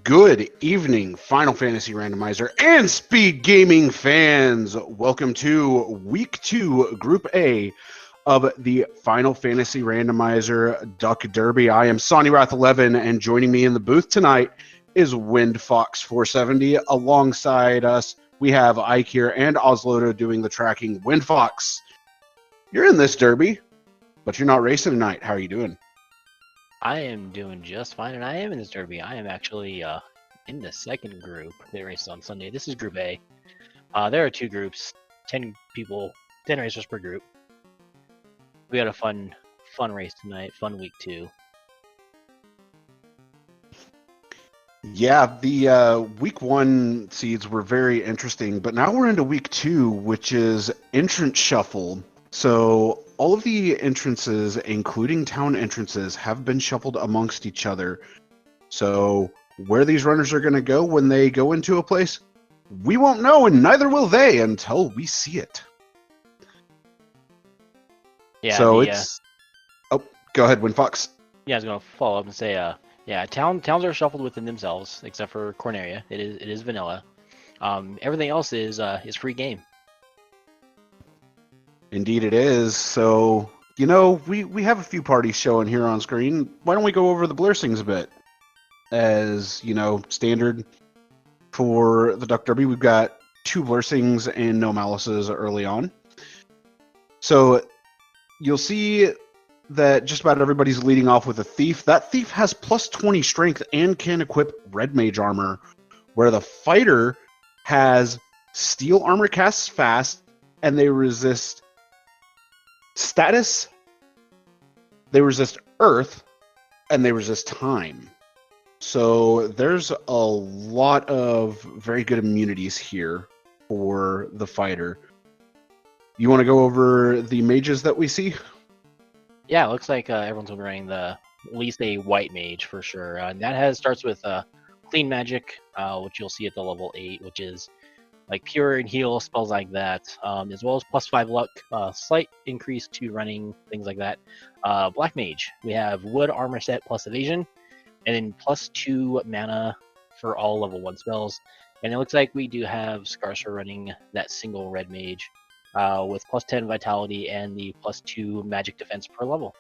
Good evening, Final Fantasy Randomizer and Speed Gaming fans. Welcome to Week 2, Group A of the Final Fantasy Randomizer Duck Derby. I am Sonny Wrath 11, and joining me in the booth tonight is Windfox 470. Alongside us, we have Ike here and Oslodo doing the tracking. Windfox, you're in this derby, but you're not racing tonight. How are you doing? I am doing just fine, and I am in this derby. I am actually in the second group that raced on Sunday. This is Group A. There are two groups, 10 people, 10 racers per group. We had a fun race tonight, fun week 2. Yeah, the week 1 seeds were very interesting, but now we're into week 2, which is entrance shuffle. So all of the entrances, including town entrances, have been shuffled amongst each other. So where these runners are going to go when they go into a place, we won't know, and neither will they until we see it. Yeah, So it's... Oh, go ahead, Winfox. Yeah, I was gonna follow up and say, towns are shuffled within themselves, except for Corneria. It is vanilla. Everything else is free game. Indeed it is. So, we have a few parties showing here on screen. Why don't we go over the blessings a bit? As, standard for the Duck Derby, we've got 2 blessings and no malices early on. So, you'll see that just about everybody's leading off with a thief. That thief has plus 20 strength and can equip red mage armor, where the fighter has steel armor casts fast, and they resist status, they resist earth, and they resist time. So there's a lot of very good immunities here for the fighter. You want to go over the mages that we see? Yeah, it looks like everyone's gonna be running at least a white mage for sure. That starts with clean magic, which you'll see at the level 8, which is like pure and heal spells like that, as well as plus 5 luck, slight increase to running things like that. Black mage, we have wood armor set plus evasion, and then plus 2 mana for all level 1 spells. And it looks like we do have Scarcer running that single red mage with plus 10 vitality and the plus 2 magic defense per level.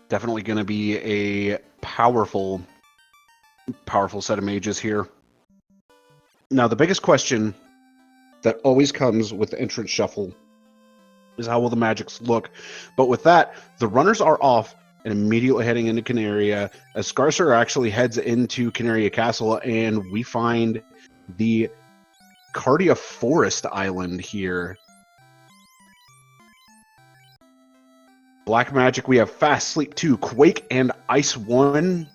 Definitely going to be a powerful set of mages here. Now, the biggest question that always comes with the entrance shuffle is how will the magics look? But with that, the runners are off and immediately heading into Canaria, as Scarcer actually heads into Canaria Castle, and we find the Cardia Forest Island here. Black magic, we have Fast Sleep 2, Quake, and Ice 1.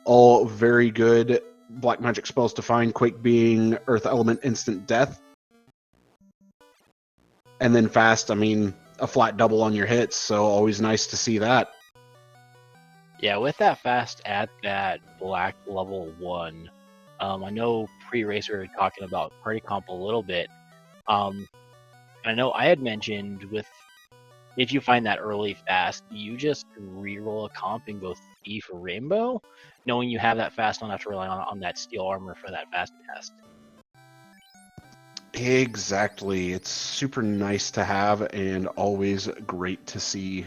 All very good black magic spells to find, Quake being Earth Element instant death. And then Fast, a flat double on your hits, so always nice to see that. Yeah, with that Fast at that black level 1, I know pre-race we were talking about party comp a little bit. I know I had mentioned if you find that early Fast, you just reroll a comp and go Thief or Rainbow, knowing you have that Fast, don't have to rely on that steel armor for that Fast test. Exactly. It's super nice to have and always great to see.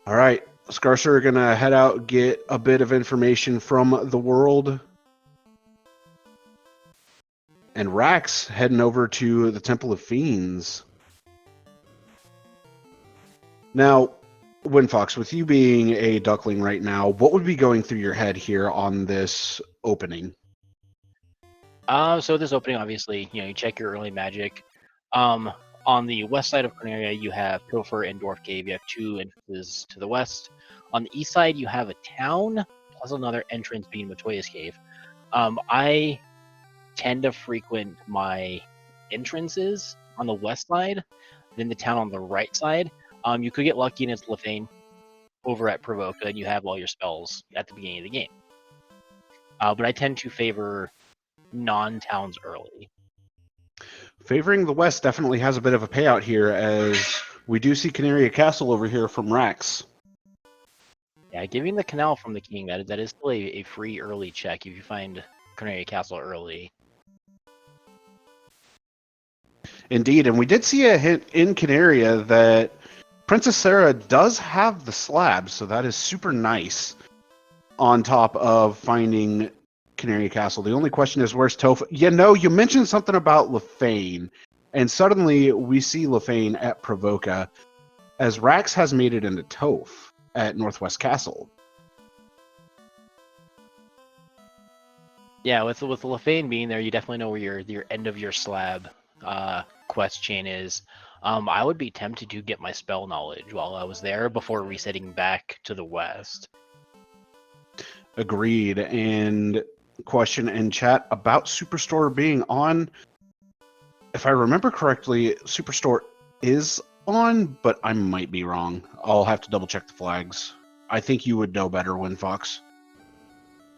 All right, Scarcer are going to head out, get a bit of information from the world. And Rax heading over to the Temple of Fiends. Now, Windfox, with you being a duckling right now, what would be going through your head here on this opening? So this opening, obviously, you check your early magic. On the west side of Corneria, you have Pilfer and Dwarf Cave. You have 2 entrances to the west. On the east side, you have a town, plus another entrance being Matoya's Cave. I tend to frequent my entrances on the west side, then the town on the right side. You could get lucky and it's Lefane over at Provoke, and you have all your spells at the beginning of the game. But I tend to favor non-towns early. Favoring the West definitely has a bit of a payout here, as We do see Canaria Castle over here from Rax. Yeah, giving the canal from the king, that is still a free early check if you find Canaria Castle early. Indeed, and we did see a hint in Canaria that Princess Sarah does have the slab, so that is super nice on top of finding Canaria Castle. The only question is, where's Toph? You mentioned something about Lefane, and suddenly we see Lefane at Provoca, as Rax has made it into Toph at Northwest Castle. Yeah, with Lefane being there, you definitely know where your end of your slab quest chain is. I would be tempted to get my spell knowledge while I was there before resetting back to the west. Agreed. And question in chat about Superstore being on. If I remember correctly, Superstore is on, but I might be wrong. I'll have to double check the flags. I think you would know better, WinFox.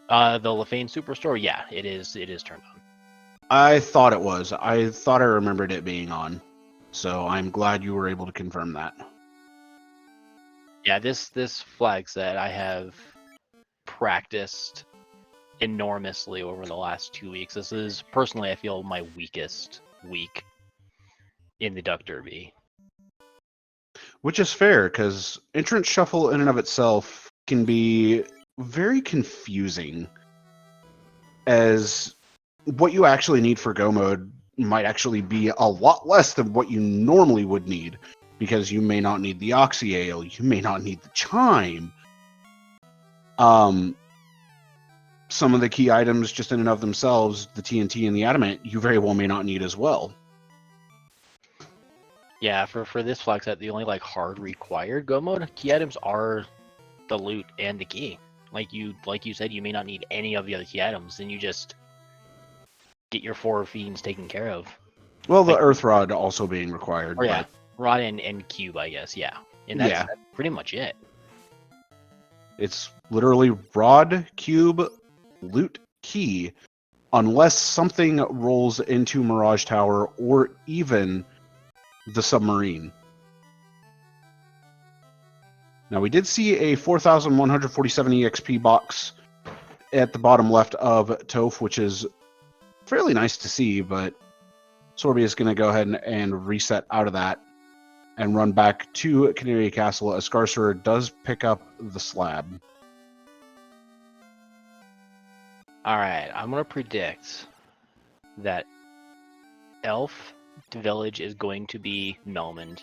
The Lefane Superstore, yeah, it is turned on. I thought it was. I thought I remembered it being on. So I'm glad you were able to confirm that. Yeah, this flag set I have practiced enormously over the last 2 weeks. This is personally, I feel, my weakest week in the Duck Derby. Which is fair, because entrance shuffle in and of itself can be very confusing, as what you actually need for Go mode might actually be a lot less than what you normally would need, because you may not need the Oxyale, you may not need the Chime. Some of the key items just in and of themselves, the TNT and the Adamant, you very well may not need as well. Yeah, for this flag set, the only hard required Go mode key items are the loot and the key. Like you said, you may not need any of the other key items, and you just get your 4 fiends taken care of. Well, the Earth Rod also being required. Oh yeah, Rod and Cube, I guess, yeah. And that's pretty much it. It's literally Rod, Cube, Loot, Key, unless something rolls into Mirage Tower or even the submarine. Now, we did see a 4,147 EXP box at the bottom left of Toph, which is fairly nice to see, but Sorby is going to go ahead and reset out of that and run back to Canaria Castle as Scarcer does pick up the slab. Alright, I'm going to predict that Elf Village is going to be Melmond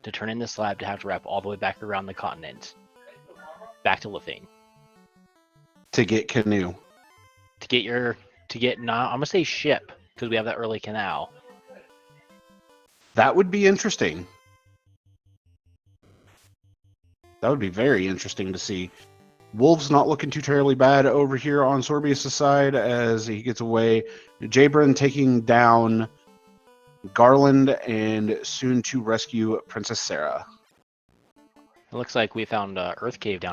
to turn in the slab to have to wrap all the way back around the continent. Back to Lefane. To get Canoe. I'm going to say ship, because we have that early canal. That would be interesting. That would be very interesting to see. Wolves not looking too terribly bad over here on Sorbius' side as he gets away. Jabrin taking down Garland and soon to rescue Princess Sarah. It looks like we found Earth Cave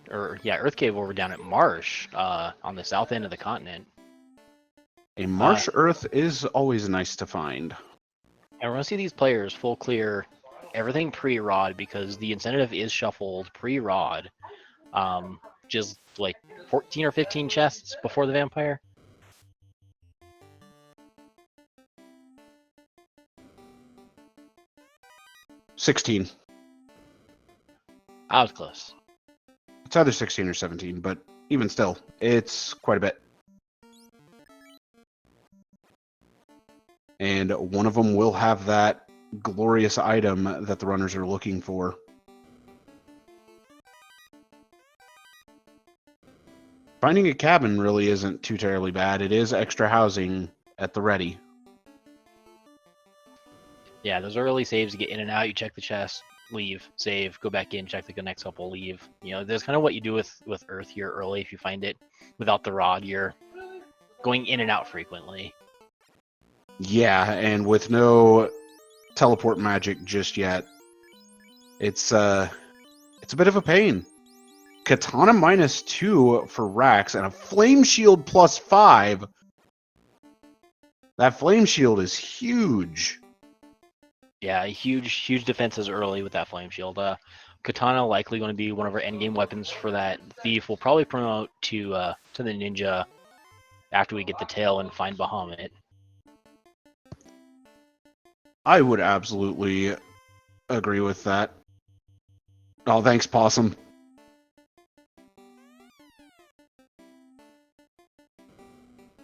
Earth Cave over down at Marsh on the south end of the continent. A Marsh Earth is always nice to find. And we're going to see these players full clear everything pre-Rod, because the incentive is shuffled pre-Rod. Just 14 or 15 chests before the Vampire. $16. I was close. It's either 16 or 17, but even still, it's quite a bit. And one of them will have that glorious item that the runners are looking for. Finding a cabin really isn't too terribly bad. It is extra housing at the ready. Yeah, those early saves, you get in and out, you check the chest, leave, save, go back in, check the next couple, leave. There's kind of what you do with Earth here early. If you find it without the Rod, you're going in and out frequently. Yeah, and with no teleport magic just yet, it's a bit of a pain. Katana -2 for Rax and a Flame Shield +5. That Flame Shield is huge. Yeah, huge defenses early with that flame shield. Katana likely going to be one of our endgame weapons for that. Thief will probably promote to the ninja after we get the tail and find Bahamut. I would absolutely agree with that. Oh, thanks, Possum.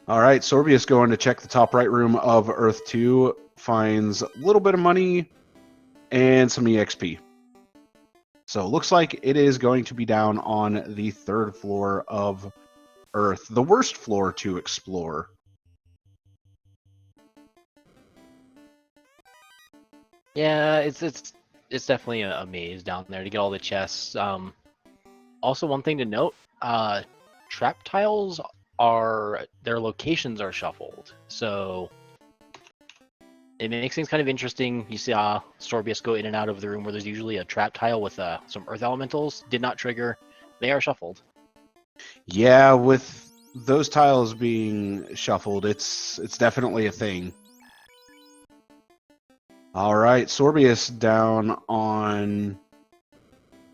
All right, Sorbius going to check the top right room of Earth 2, finds a little bit of money and some EXP. So it looks like it is going to be down on the 3rd floor of Earth, the worst floor to explore. Yeah, it's definitely a maze down there to get all the chests. Also, one thing to note: trap tiles their locations are shuffled, so it makes things kind of interesting. You see Sorbius go in and out of the room where there's usually a trap tile with some earth elementals. Did not trigger. They are shuffled. Yeah, with those tiles being shuffled, it's definitely a thing. All right, Sorbius down on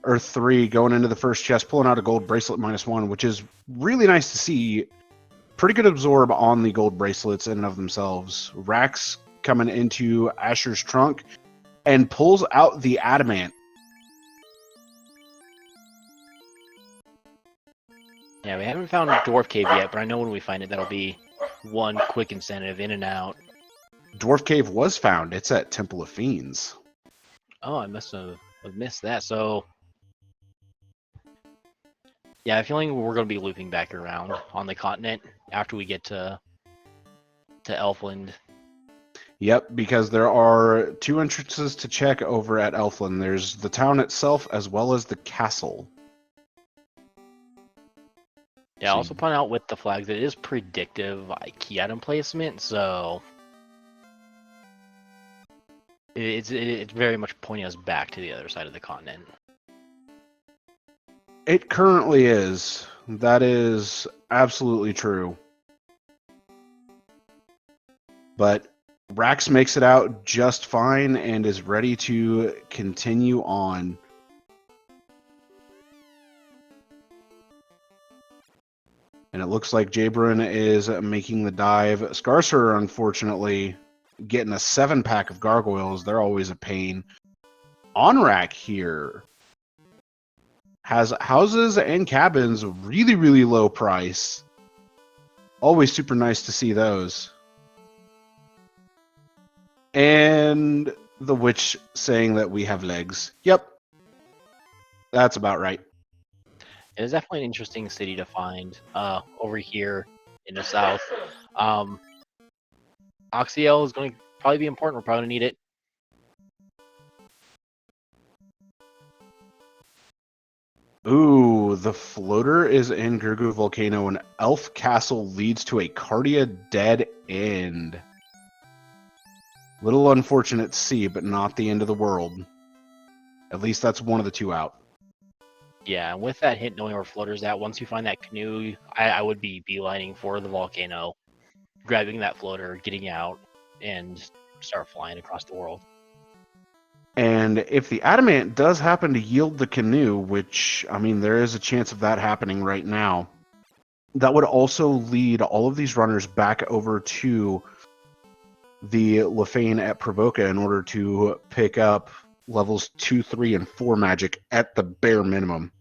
Earth 3, going into the first chest, pulling out a gold bracelet -1, which is really nice to see. Pretty good absorb on the gold bracelets in and of themselves. Rax coming into Asher's trunk and pulls out the adamant. Yeah, we haven't found Dwarf Cave yet, but I know when we find it, that'll be one quick incentive in and out. Dwarf Cave was found. It's at Temple of Fiends. Oh, I must have missed that. So, yeah, I feel like we're going to be looping back around on the continent after we get to Elfland. Yep, because there are 2 entrances to check over at Elfland. There's the town itself as well as the castle. Yeah, I'll also point out with the flags that it is predictive key item placement, so it's very much pointing us back to the other side of the continent. It currently is. That is absolutely true. But Rax makes it out just fine and is ready to continue on. And it looks like Jabron is making the dive. Scarcer, unfortunately, getting a 7-pack of gargoyles. They're always a pain. Onrak here has houses and cabins really, really low price. Always super nice to see those. And the witch saying that we have legs. Yep. That's about right. It is definitely an interesting city to find over here in the south. Oxiel is going to probably be important. We're probably going to need it. Ooh, the floater is in Gurgu Volcano, and Elf Castle leads to a Cardia dead end. Little unfortunate to see, but not the end of the world. At least that's one of the 2 out. Yeah, and with that hint, knowing where floater's at, once you find that canoe, I would be beelining for the volcano, grabbing that floater, getting out, and start flying across the world. And if the adamant does happen to yield the canoe, which, I mean, there is a chance of that happening right now, that would also lead all of these runners back over to the Lefane at Provoca in order to pick up levels 2, 3, and 4 magic at the bare minimum.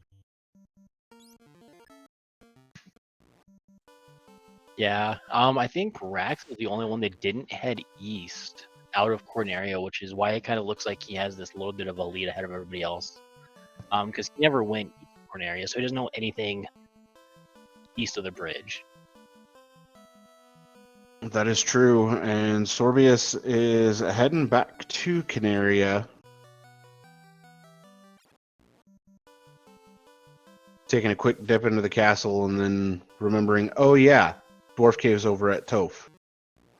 Yeah, I think Rax was the only one that didn't head east out of Corneria, which is why it kind of looks like he has this little bit of a lead ahead of everybody else. Because he never went east of Corneria, so he doesn't know anything east of the bridge. That is true, and Sorbius is heading back to Canaria. Taking a quick dip into the castle and then remembering, oh yeah, Dwarf Cave's over at Toph.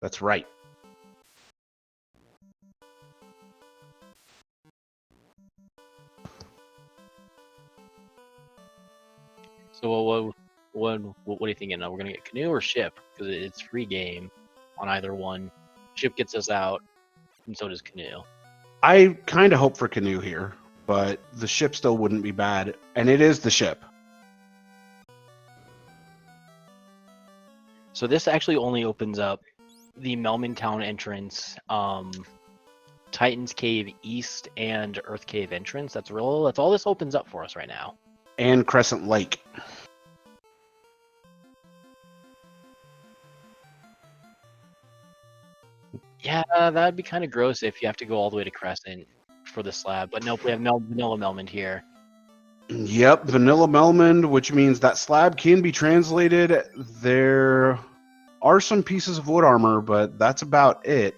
That's right. So what are you thinking? We're gonna get canoe or ship? Because it's free game on either one. Ship gets us out, and so does canoe. I kind of hope for Canoe here, but the ship still wouldn't be bad, and it is the ship. So this actually only opens up the Melman Town entrance, Titan's Cave East, and Earth Cave entrance. That's all this opens up for us right now. And Crescent Lake. Yeah, that'd be kind of gross if you have to go all the way to Crescent for the slab. But nope, we have Vanilla Melman here. Yep, Vanilla Melmond, which means that slab can be translated. There are some pieces of wood armor, but that's about it.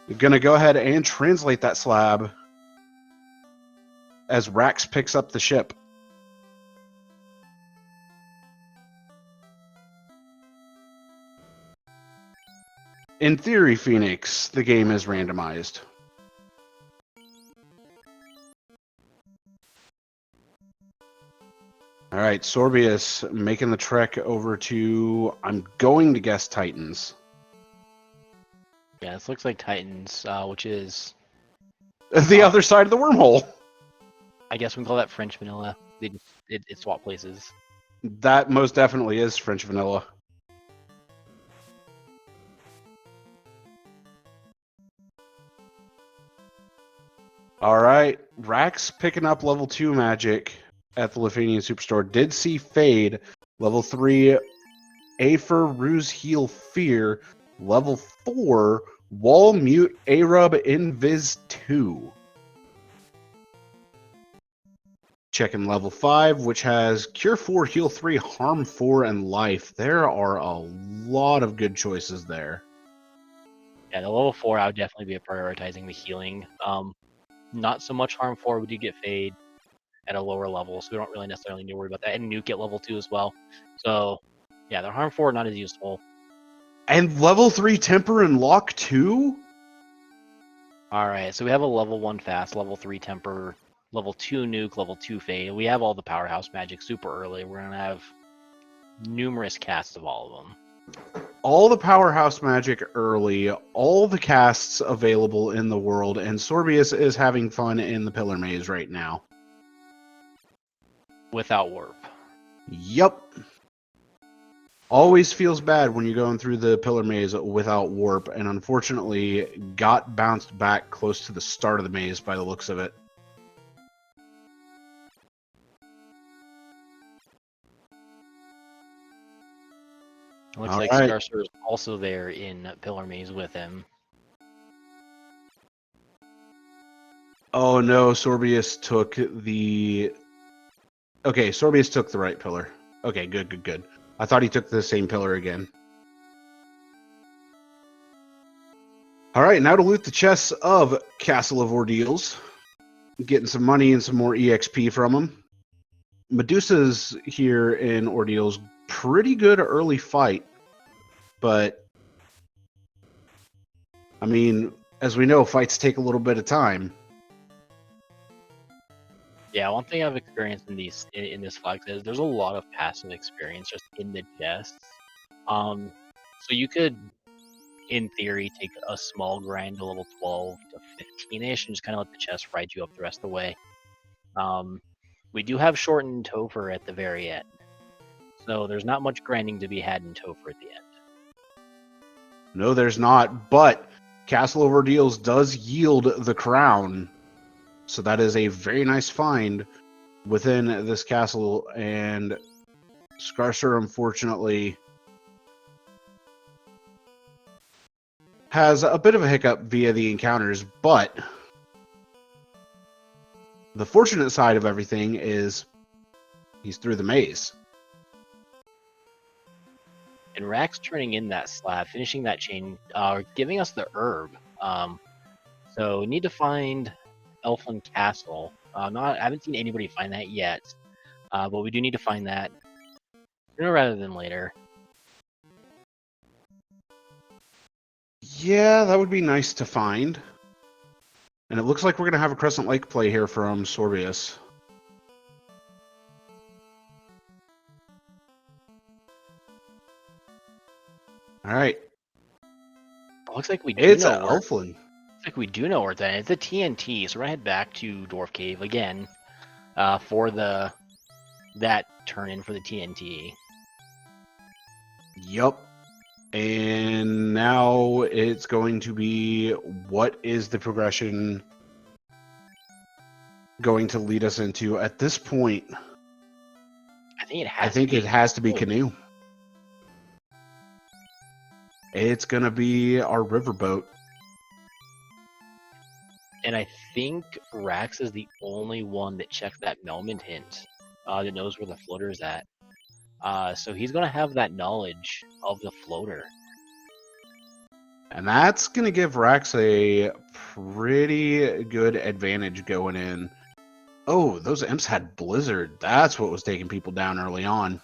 We're going to go ahead and translate that slab as Rax picks up the ship. In theory, Phoenix, the game is randomized. All right, Sorbius making the trek over to, I'm going to guess, Titans. Yeah, this looks like Titans, which is The other side of the wormhole. I guess we can call that French vanilla. It swap places. That most definitely is French vanilla. All right, Rax picking up level 2 magic at the Lithanian Superstore. Did see Fade, level 3, Afer, Ruse, Heal, Fear, level 4, Wall, Mute, Arub, Invis 2. Checking level 5, which has Cure 4, Heal 3, Harm 4, and Life. There are a lot of good choices there. Yeah, the level 4, I would definitely be prioritizing the healing. Not so much Harm 4, we do get Fade at a lower level, so we don't really necessarily need to worry about that. And Nuke at level 2 as well. So, yeah, the Harm 4 not as useful. And level 3 Temper and Lock 2? Alright, so we have a level 1 Fast, level 3 Temper, level 2 Nuke, level 2 Fade. We have all the Powerhouse magic super early. We're going to have numerous casts of all of them. All the powerhouse magic early, all the casts available in the world, and Sorbius is having fun in the Pillar Maze right now. Without warp. Yup. Always feels bad when you're going through the Pillar Maze without warp, and unfortunately got bounced back close to the start of the maze by the looks of it. Looks like Scarcer is also there in Pillar Maze with him. Oh no, Sorbius took the... Okay, Sorbius took the right pillar. Okay, good. I thought he took the same pillar again. Alright, now to loot the chests of Castle of Ordeals. Getting some money and some more EXP from them. Medusa's here in Ordeals. Pretty good early fight. But, I mean, as we know, fights take a little bit of time. Yeah, one thing I've experienced in this flex is there's a lot of passive experience just in the chests. So you could, in theory, take a small grind to level 12 to 15-ish and just kind of let the chest ride you up the rest of the way. We do have shortened Topher at the very end. So there's not much grinding to be had in Topher at the end. No, there's not, but Castle of Ordeals does yield the crown. So that is a very nice find within this castle, and Scarcer, unfortunately, has a bit of a hiccup via the encounters, but the fortunate side of everything is he's through the maze. And Rax turning in that slab, finishing that chain, giving us the herb. So we need to find Elfin Castle. I haven't seen anybody find that yet, but we do need to find that sooner rather than later. Yeah, that would be nice to find. And it looks like we're going to have a Crescent Lake play here from Sorbius. All right. It looks like we do It's know Elflin. Looks like we do know where it's at. It's the TNT, so we're gonna head back to Dwarf Cave again for that turn in for the TNT. Yup. And now it's going to be, what is the progression going to lead us into at this point? I think it has to be canoe. It's going to be our riverboat. And I think Rax is the only one that checked that Melman hint, that knows where the floater is at. So he's going to have that knowledge of the floater. And that's going to give Rax a pretty good advantage going in. Oh, those imps had Blizzard. That's what was taking people down early on.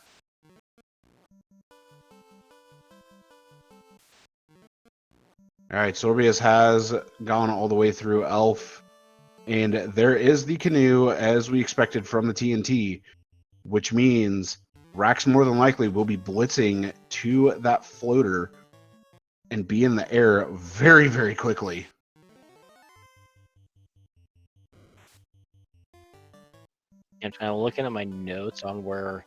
Alright, Sorbius has gone all the way through Elf. And there is the canoe, as we expected from the TNT, which means Rax more than likely will be blitzing to that floater and be in the air very, very quickly. I'm kind of looking at my notes on where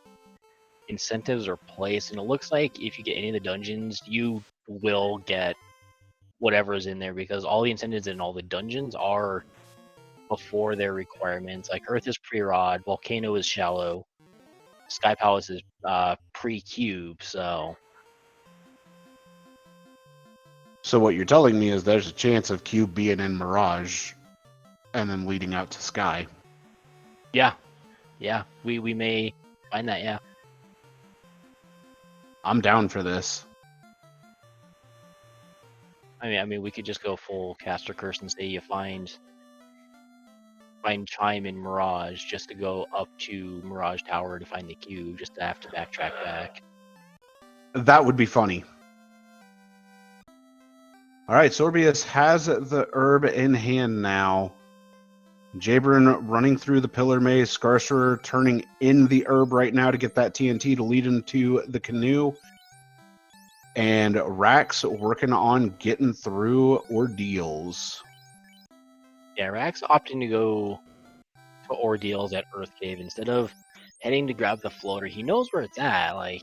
incentives are placed, and it looks like if you get any of the dungeons, you will get whatever is in there, because all the incentives in all the dungeons are before their requirements. Like Earth is pre-rod, Volcano is shallow, Sky Palace is pre-cube, so what you're telling me is there's a chance of Cube being in Mirage and then leading out to Sky. Yeah, we may find that. Yeah, I'm down for this. I mean, we could just go full caster curse and say you find Chime in Mirage just to go up to Mirage Tower to find the cube, just to have to backtrack back. That would be funny. All right, Sorbius has the herb in hand now. Jabron running through the pillar maze. Scarcerer turning in the herb right now to get that TNT to lead into the canoe. And Rax working on getting through ordeals. Yeah, Rax opting to go to ordeals at Earth Cave instead of heading to grab the floater. He knows where it's at. Like,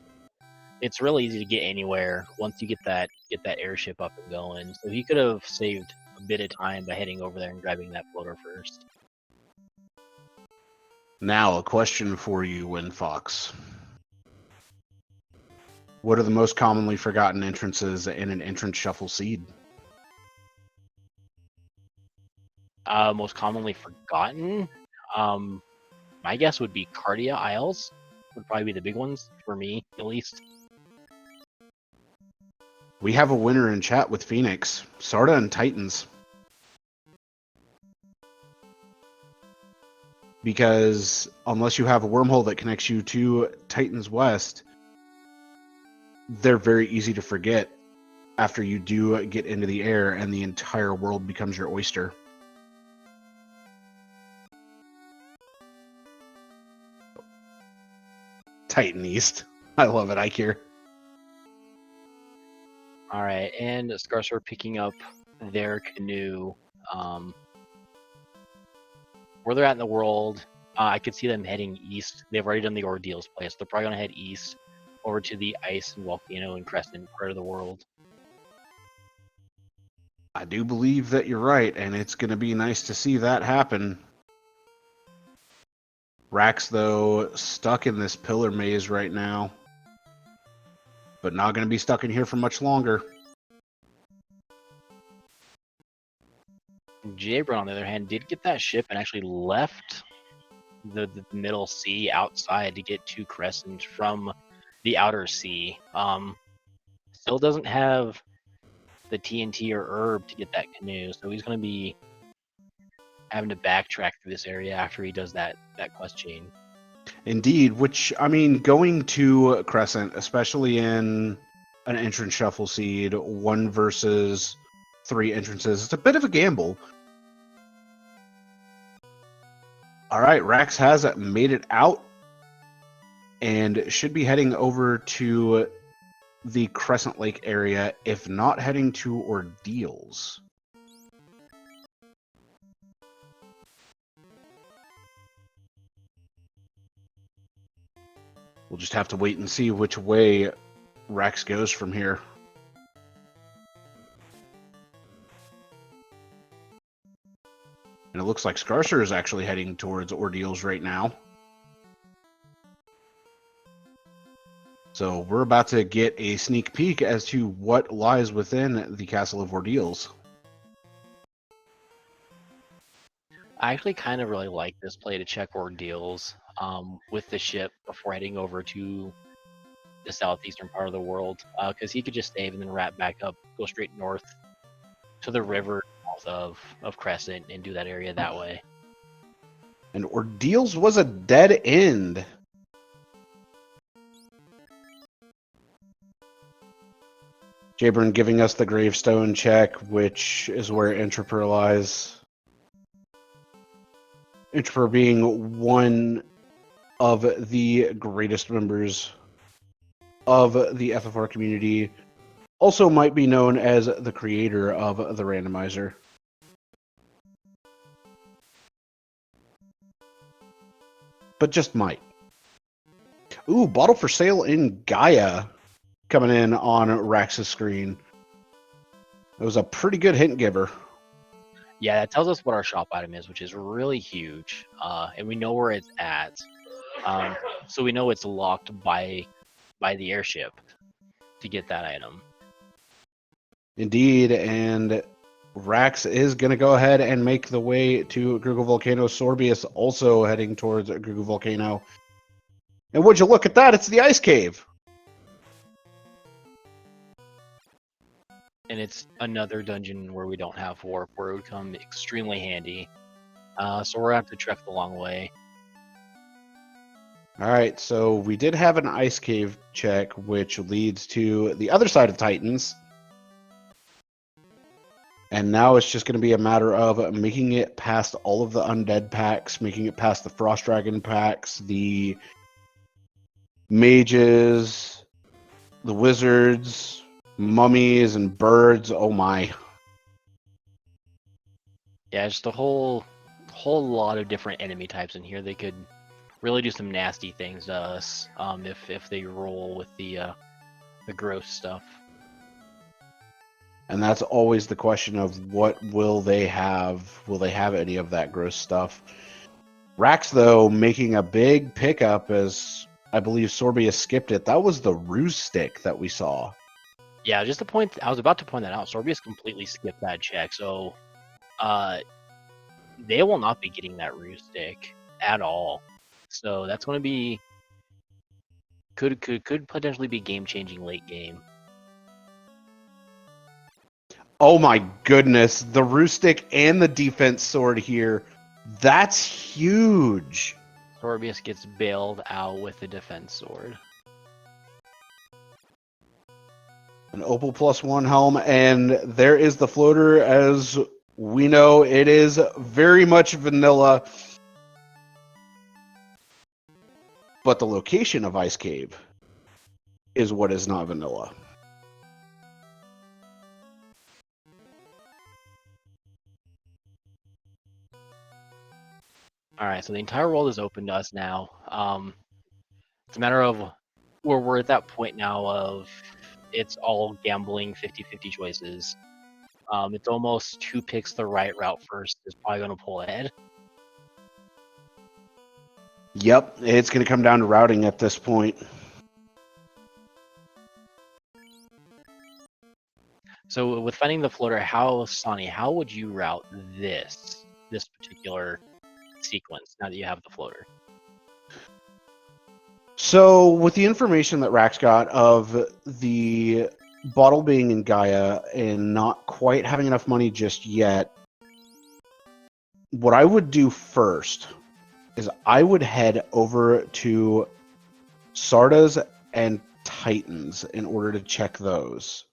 it's really easy to get anywhere once you get that airship up and going. So he could have saved a bit of time by heading over there and grabbing that floater first. Now, a question for you, Winfox. What are the most commonly forgotten entrances in an entrance shuffle seed? Most commonly forgotten? My guess would be Cardia Isles. Would probably be the big ones, for me, at least. We have a winner in chat with Phoenix. Sarda and Titans. Because unless you have a wormhole that connects you to Titans West, they're very easy to forget after you do get into the air and the entire world becomes your oyster. Titan East. I love it, Ikir. Alright, and Scarcer picking up their canoe. Where they're at in the world, I could see them heading east. They've already done the ordeals place. They're probably going to head east over to the ice and volcano and crescent part of the world. I do believe that you're right, and it's going to be nice to see that happen. Rax, though, stuck in this pillar maze right now, but not going to be stuck in here for much longer. Jabron, on the other hand, did get that ship and actually left the middle sea outside to get to Crescent from the outer sea. Still doesn't have the TNT or herb to get that canoe, so he's going to be having to backtrack through this area after he does that quest chain. Indeed, which, I mean, going to Crescent, especially in an entrance shuffle seed, 1 versus 3 entrances, it's a bit of a gamble. All right, Rax has made it out and should be heading over to the Crescent Lake area, if not heading to Ordeals. We'll just have to wait and see which way Rex goes from here. And it looks like Scarcer is actually heading towards Ordeals right now. So we're about to get a sneak peek as to what lies within the Castle of Ordeals. I actually kind of really like this play to check Ordeals with the ship before heading over to the southeastern part of the world, because he could just save and then wrap back up, go straight north to the river south of Crescent and do that area that way. And Ordeals was a dead end. Jabron giving us the gravestone check, which is where Introper lies. Introper being one of the greatest members of the FFR community, also might be known as the creator of the Randomizer. But just might. Ooh, bottle for sale in Gaia coming in on Rax's screen. It was a pretty good hint giver. Yeah, that tells us what our shop item is, which is really huge, and we know where it's at. So we know it's locked by the airship to get that item. Indeed, and Rax is going to go ahead and make the way to Grugal Volcano. Sorbius also heading towards Grugal Volcano. And would you look at that? It's the ice cave. And it's another dungeon where we don't have warp, where it would come extremely handy. So we're going to have to trek the long way. All right, so we did have an ice cave check, which leads to the other side of Titans. And now it's just going to be a matter of making it past all of the undead packs, making it past the Frost Dragon packs, the mages, the wizards, mummies, and birds. Oh my. Yeah, just a whole lot of different enemy types in here. They could really do some nasty things to us if they roll with the gross stuff. And that's always the question of what will they have? Will they have any of that gross stuff? Rax, though, making a big pickup as I believe Sorbius skipped it. That was the ruse stick that we saw. Yeah, just the point. I was about to point that out. Sorbius completely skipped that check, so they will not be getting that ruse stick at all. So that's going to be could potentially be game changing late game. Oh my goodness, the Roostic and the defense sword here. That's huge. Sorbius gets bailed out with the defense sword. An Opal +1 helm, and there is the floater. As we know, it is very much vanilla. But the location of Ice Cave is what is not vanilla. All right, so the entire world is open to us now. It's a matter of where we're at that point now of it's all gambling 50-50 choices. It's almost who picks the right route first is probably going to pull ahead. Yep, it's going to come down to routing at this point. So with finding the floater, Sonny, how would you route this particular sequence now that you have the floater? So with the information that Rax got of the bottle being in Gaia and not quite having enough money just yet, what I would do first is I would head over to Sardas and Titans in order to check those.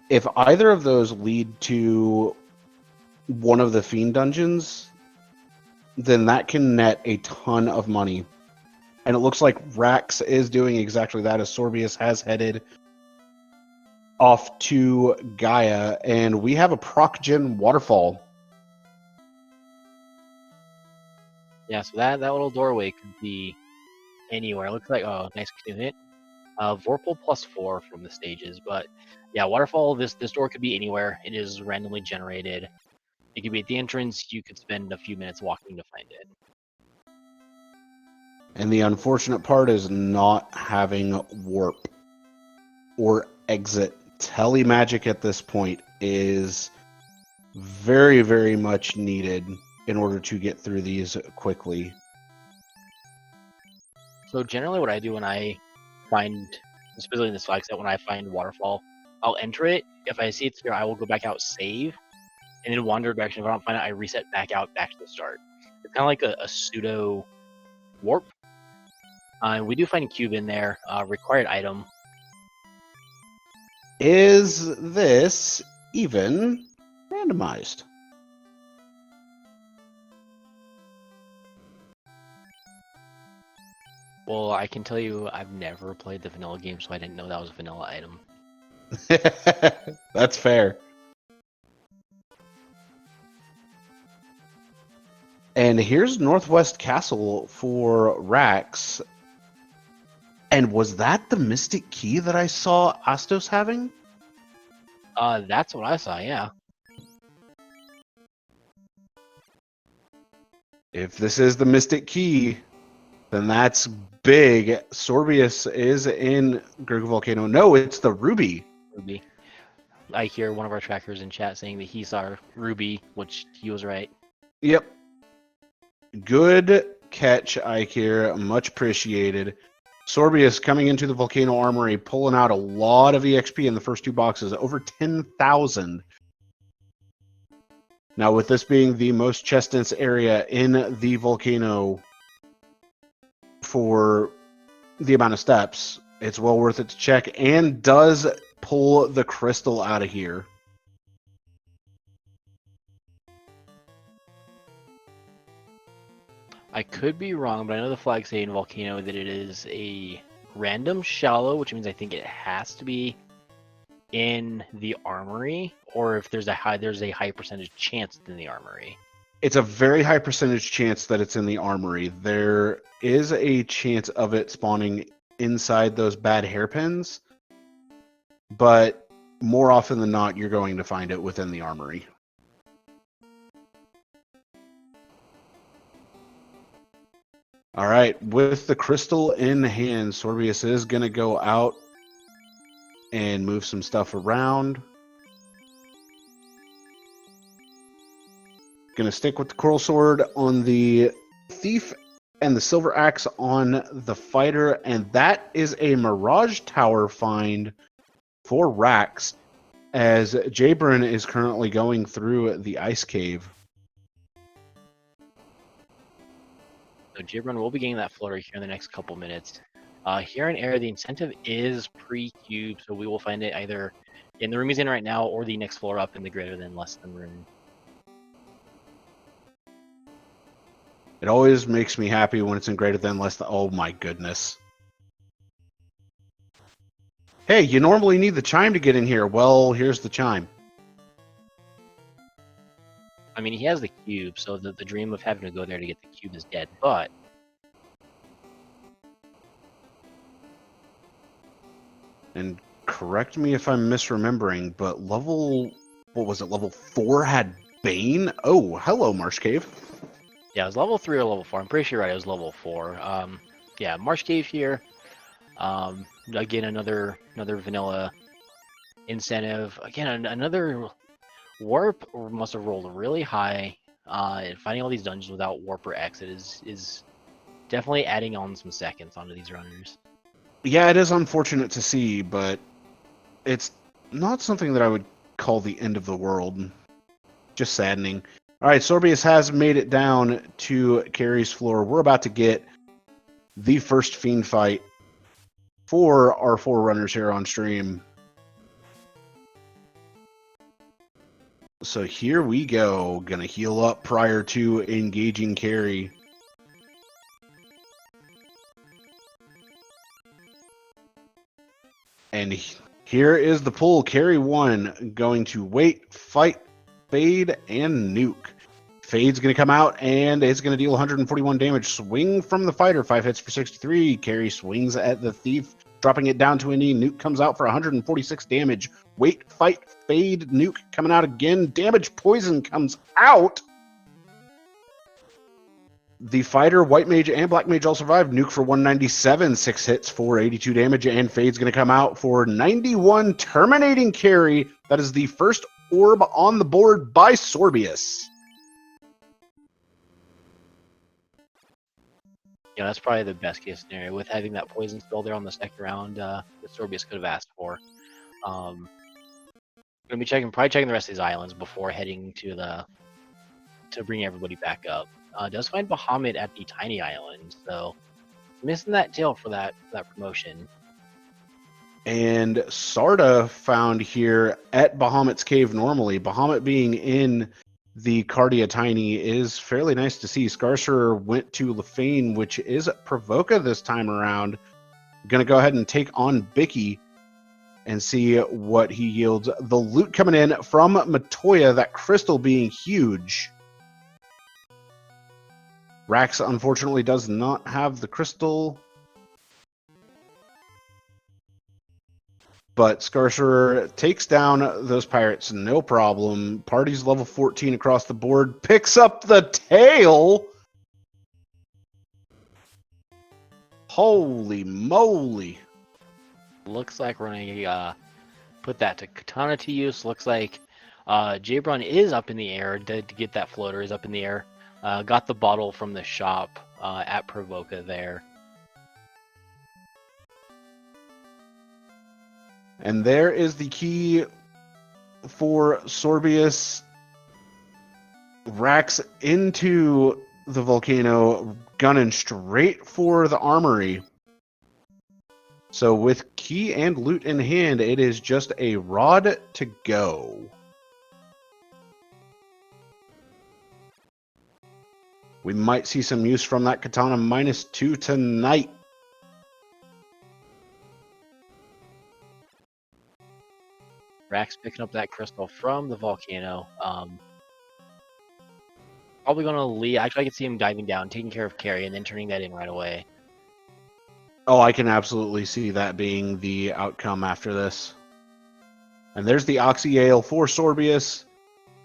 If either of those lead to one of the Fiend dungeons, then that can net a ton of money. And it looks like Rax is doing exactly that, as Sorbius has headed off to Gaia, and we have a proc gen waterfall. Yeah, so that little doorway could be anywhere. Looks like, oh, nice canoe hit. Vorpal +4 from the stages, but yeah, waterfall. This door could be anywhere. It is randomly generated. It could be at the entrance. You could spend a few minutes walking to find it. And the unfortunate part is not having warp or exit. Telemagic at this point is very, very much needed in order to get through these quickly. So generally what I do when I find, especially in this flag set, when I find waterfall, I'll enter it. If I see it's there, I will go back out, save, and then wander direction. If I don't find it, I reset back out, back to the start. It's kind of like a pseudo warp. We do find a cube in there, required item. Is this even randomized? Well, I can tell you I've never played the vanilla game, so I didn't know that was a vanilla item. That's fair. And here's Northwest Castle for Rax. And was that the Mystic Key that I saw Astos having? That's what I saw, yeah. If this is the Mystic Key, then that's big. Sorbius is in Gurgle Volcano. No, it's the Ruby. Ruby. I hear one of our trackers in chat saying that he saw Ruby, which he was right. Yep. Good catch, Ikir. Much appreciated. Sorbius coming into the Volcano Armory, pulling out a lot of EXP in the first two boxes, over 10,000. Now, with this being the most chest dense area in the volcano for the amount of steps, it's well worth it to check, and does pull the crystal out of here. I could be wrong, but I know the flags say in Volcano that it is a random shallow, which means I think it has to be in the armory, or if there's a high percentage chance it's in the armory. It's a very high percentage chance that it's in the armory. There is a chance of it spawning inside those bad hairpins, but more often than not, you're going to find it within the armory. All right, with the crystal in hand, Sorbius is going to go out and move some stuff around. Going to stick with the coral sword on the thief and the silver axe on the fighter, and that is a Mirage Tower find for Rax, as Jabron is currently going through the ice cave. So Jibron will be getting that floater here in the next couple minutes. Here in air, the incentive is pre-cube, so we will find it either in the room he's in right now or the next floor up in the greater than less than room. It always makes me happy when it's in greater than less than. Oh my goodness. Hey, you normally need the chime to get in here. Well, here's the chime. I mean, he has the cube, so the dream of having to go there to get the cube is dead, but And correct me if I'm misremembering, but level 4 had Bane? Oh, hello, Marsh Cave. yeah, it was level 3 or level 4. I'm pretty sure it was level 4. Yeah, Marsh Cave here. Again, another vanilla incentive. Again, another warp must have rolled really high. And finding all these dungeons without warp or exit is definitely adding on some seconds onto these runners. Yeah, it is unfortunate to see, but it's not something that I would call the end of the world. Just saddening. All right, Sorbius has made it down to Carrie's floor. We're about to get the first fiend fight for our 4 runners here on stream. So here we go. Gonna heal up prior to engaging Carrie. And here is the pull. Carry 1 going to wait, fight, fade, and nuke. Fade's going to come out, and it's going to deal 141 damage. Swing from the fighter, 5 hits for 63. Carry swings at the thief, dropping it down to a knee. Nuke comes out for 146 damage. Wait, fight, Fade, Nuke coming out again. Damage, poison comes out. The fighter, White Mage, and Black Mage all survived. Nuke for 197, 6 hits for 82 damage, and Fade's going to come out for 91, terminating carry. That is the first orb on the board by Sorbius. Yeah, that's probably the best case scenario with having that poison spell there on the second round that Sorbius could have asked for. Gonna be probably checking the rest of these islands before heading to bring everybody back up. Does find Bahamut at the tiny island, so missing that tail for that promotion. And Sarda found here at Bahamut's cave normally. Bahamut being in the Cardia Tiny is fairly nice to see. Scarcerer went to Lefane, which is Provoca this time around. Going to go ahead and take on Bicky and see what he yields. The loot coming in from Matoya, that crystal being huge. Rax, unfortunately, does not have the crystal. But Scarcerer takes down those pirates, no problem. Party's level 14 across the board. Picks up the tail. Holy moly. Looks like we're going to put that to Katana to use. Looks like Jabron is up in the air. To get that floater is up in the air. Got the bottle from the shop at Provoca there. And there is the key for Sorbius. Rax into the volcano, gunning straight for the armory. So with key and loot in hand, it is just a rod to go. We might see some use from that katana -2 tonight. Rax picking up that crystal from the volcano. Probably going to leave. Actually, I can see him diving down, taking care of Carrie, and then turning that in right away. Oh, I can absolutely see that being the outcome after this. And there's the Oxy Ale for Sorbius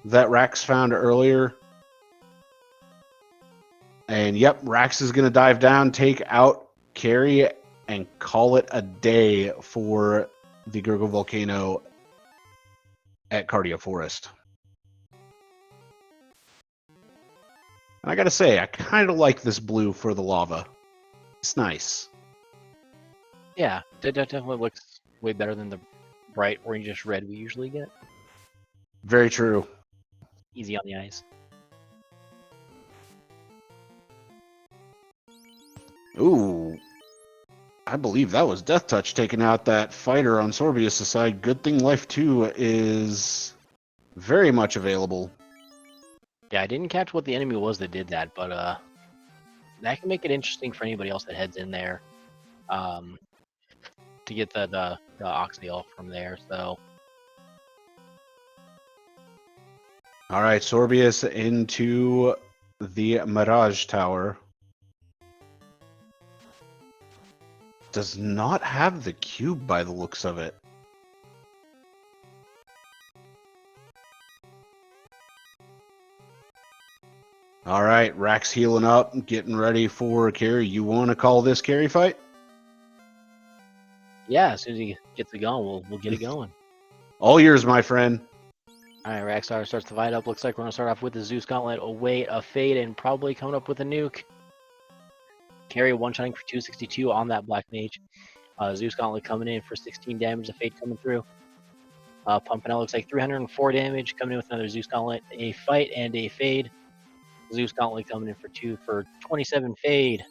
that Rax found earlier. And yep, Rax is going to dive down, take out Carrie, and call it a day for the Gurgle Volcano at Cardia Forest. And I gotta say, I kind of like this blue for the lava. It's nice. Yeah, that definitely looks way better than the bright orangish red we usually get. Very true. Easy on the eyes. Ooh. I believe that was Death Touch taking out that fighter on Sorbius' side. Good thing Life 2 is very much available. Yeah, I didn't catch what the enemy was that did that, but that can make it interesting for anybody else that heads in there to get the Oxtail from there. So, all right, Sorbius into the Mirage Tower. Does not have the cube by the looks of it. All right, Rax healing up, getting ready for a carry. You want to call this carry fight? yeah, as soon as he gets it going, we'll get it going. All yours, my friend. All right, Raxstar starts to fight up. Looks like we're going to start off with the Zeus Gauntlet, await a Fade, and probably coming up with a nuke. Carry one-shotting for 262 on that Black Mage. Zeus Gauntlet coming in for 16 damage, the Fade coming through. Pumping out looks like 304 damage, coming in with another Zeus Gauntlet, a fight, and a Fade. Zeus Gauntlet coming in for 2 for 27 Fade.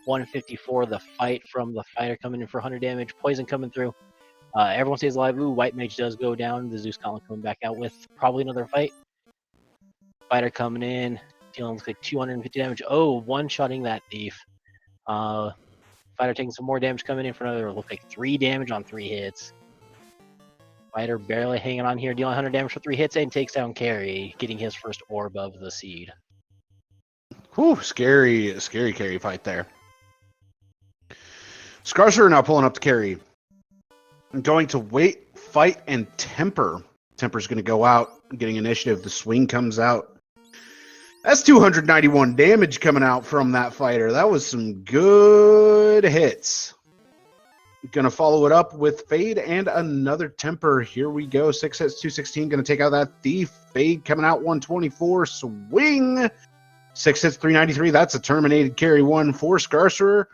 154 the fight from the fighter coming in for 100 damage. Poison coming through. Everyone stays alive. Ooh, White Mage does go down. The Zeus Gauntlet coming back out with probably another fight. Fighter coming in, dealing looks like 250 damage. Oh, one-shotting that thief. Fighter taking some more damage coming in for another, looks like 3 damage on 3 hits. Fighter barely hanging on here, dealing 100 damage for 3 hits, and takes down Carry, getting his first orb of the seed. Whew, scary carry fight there. Scarsher now pulling up to carry. Going to wait, fight, and temper. Temper's going to go out, getting initiative. The swing comes out. That's 291 damage coming out from that fighter. That was some good hits. Going to follow it up with Fade and another temper. Here we go. 6 hits, 216. Going to take out that Thief. Fade coming out 124. Swing. 6 hits, 393. That's a terminated carry 1 for Scarcerer.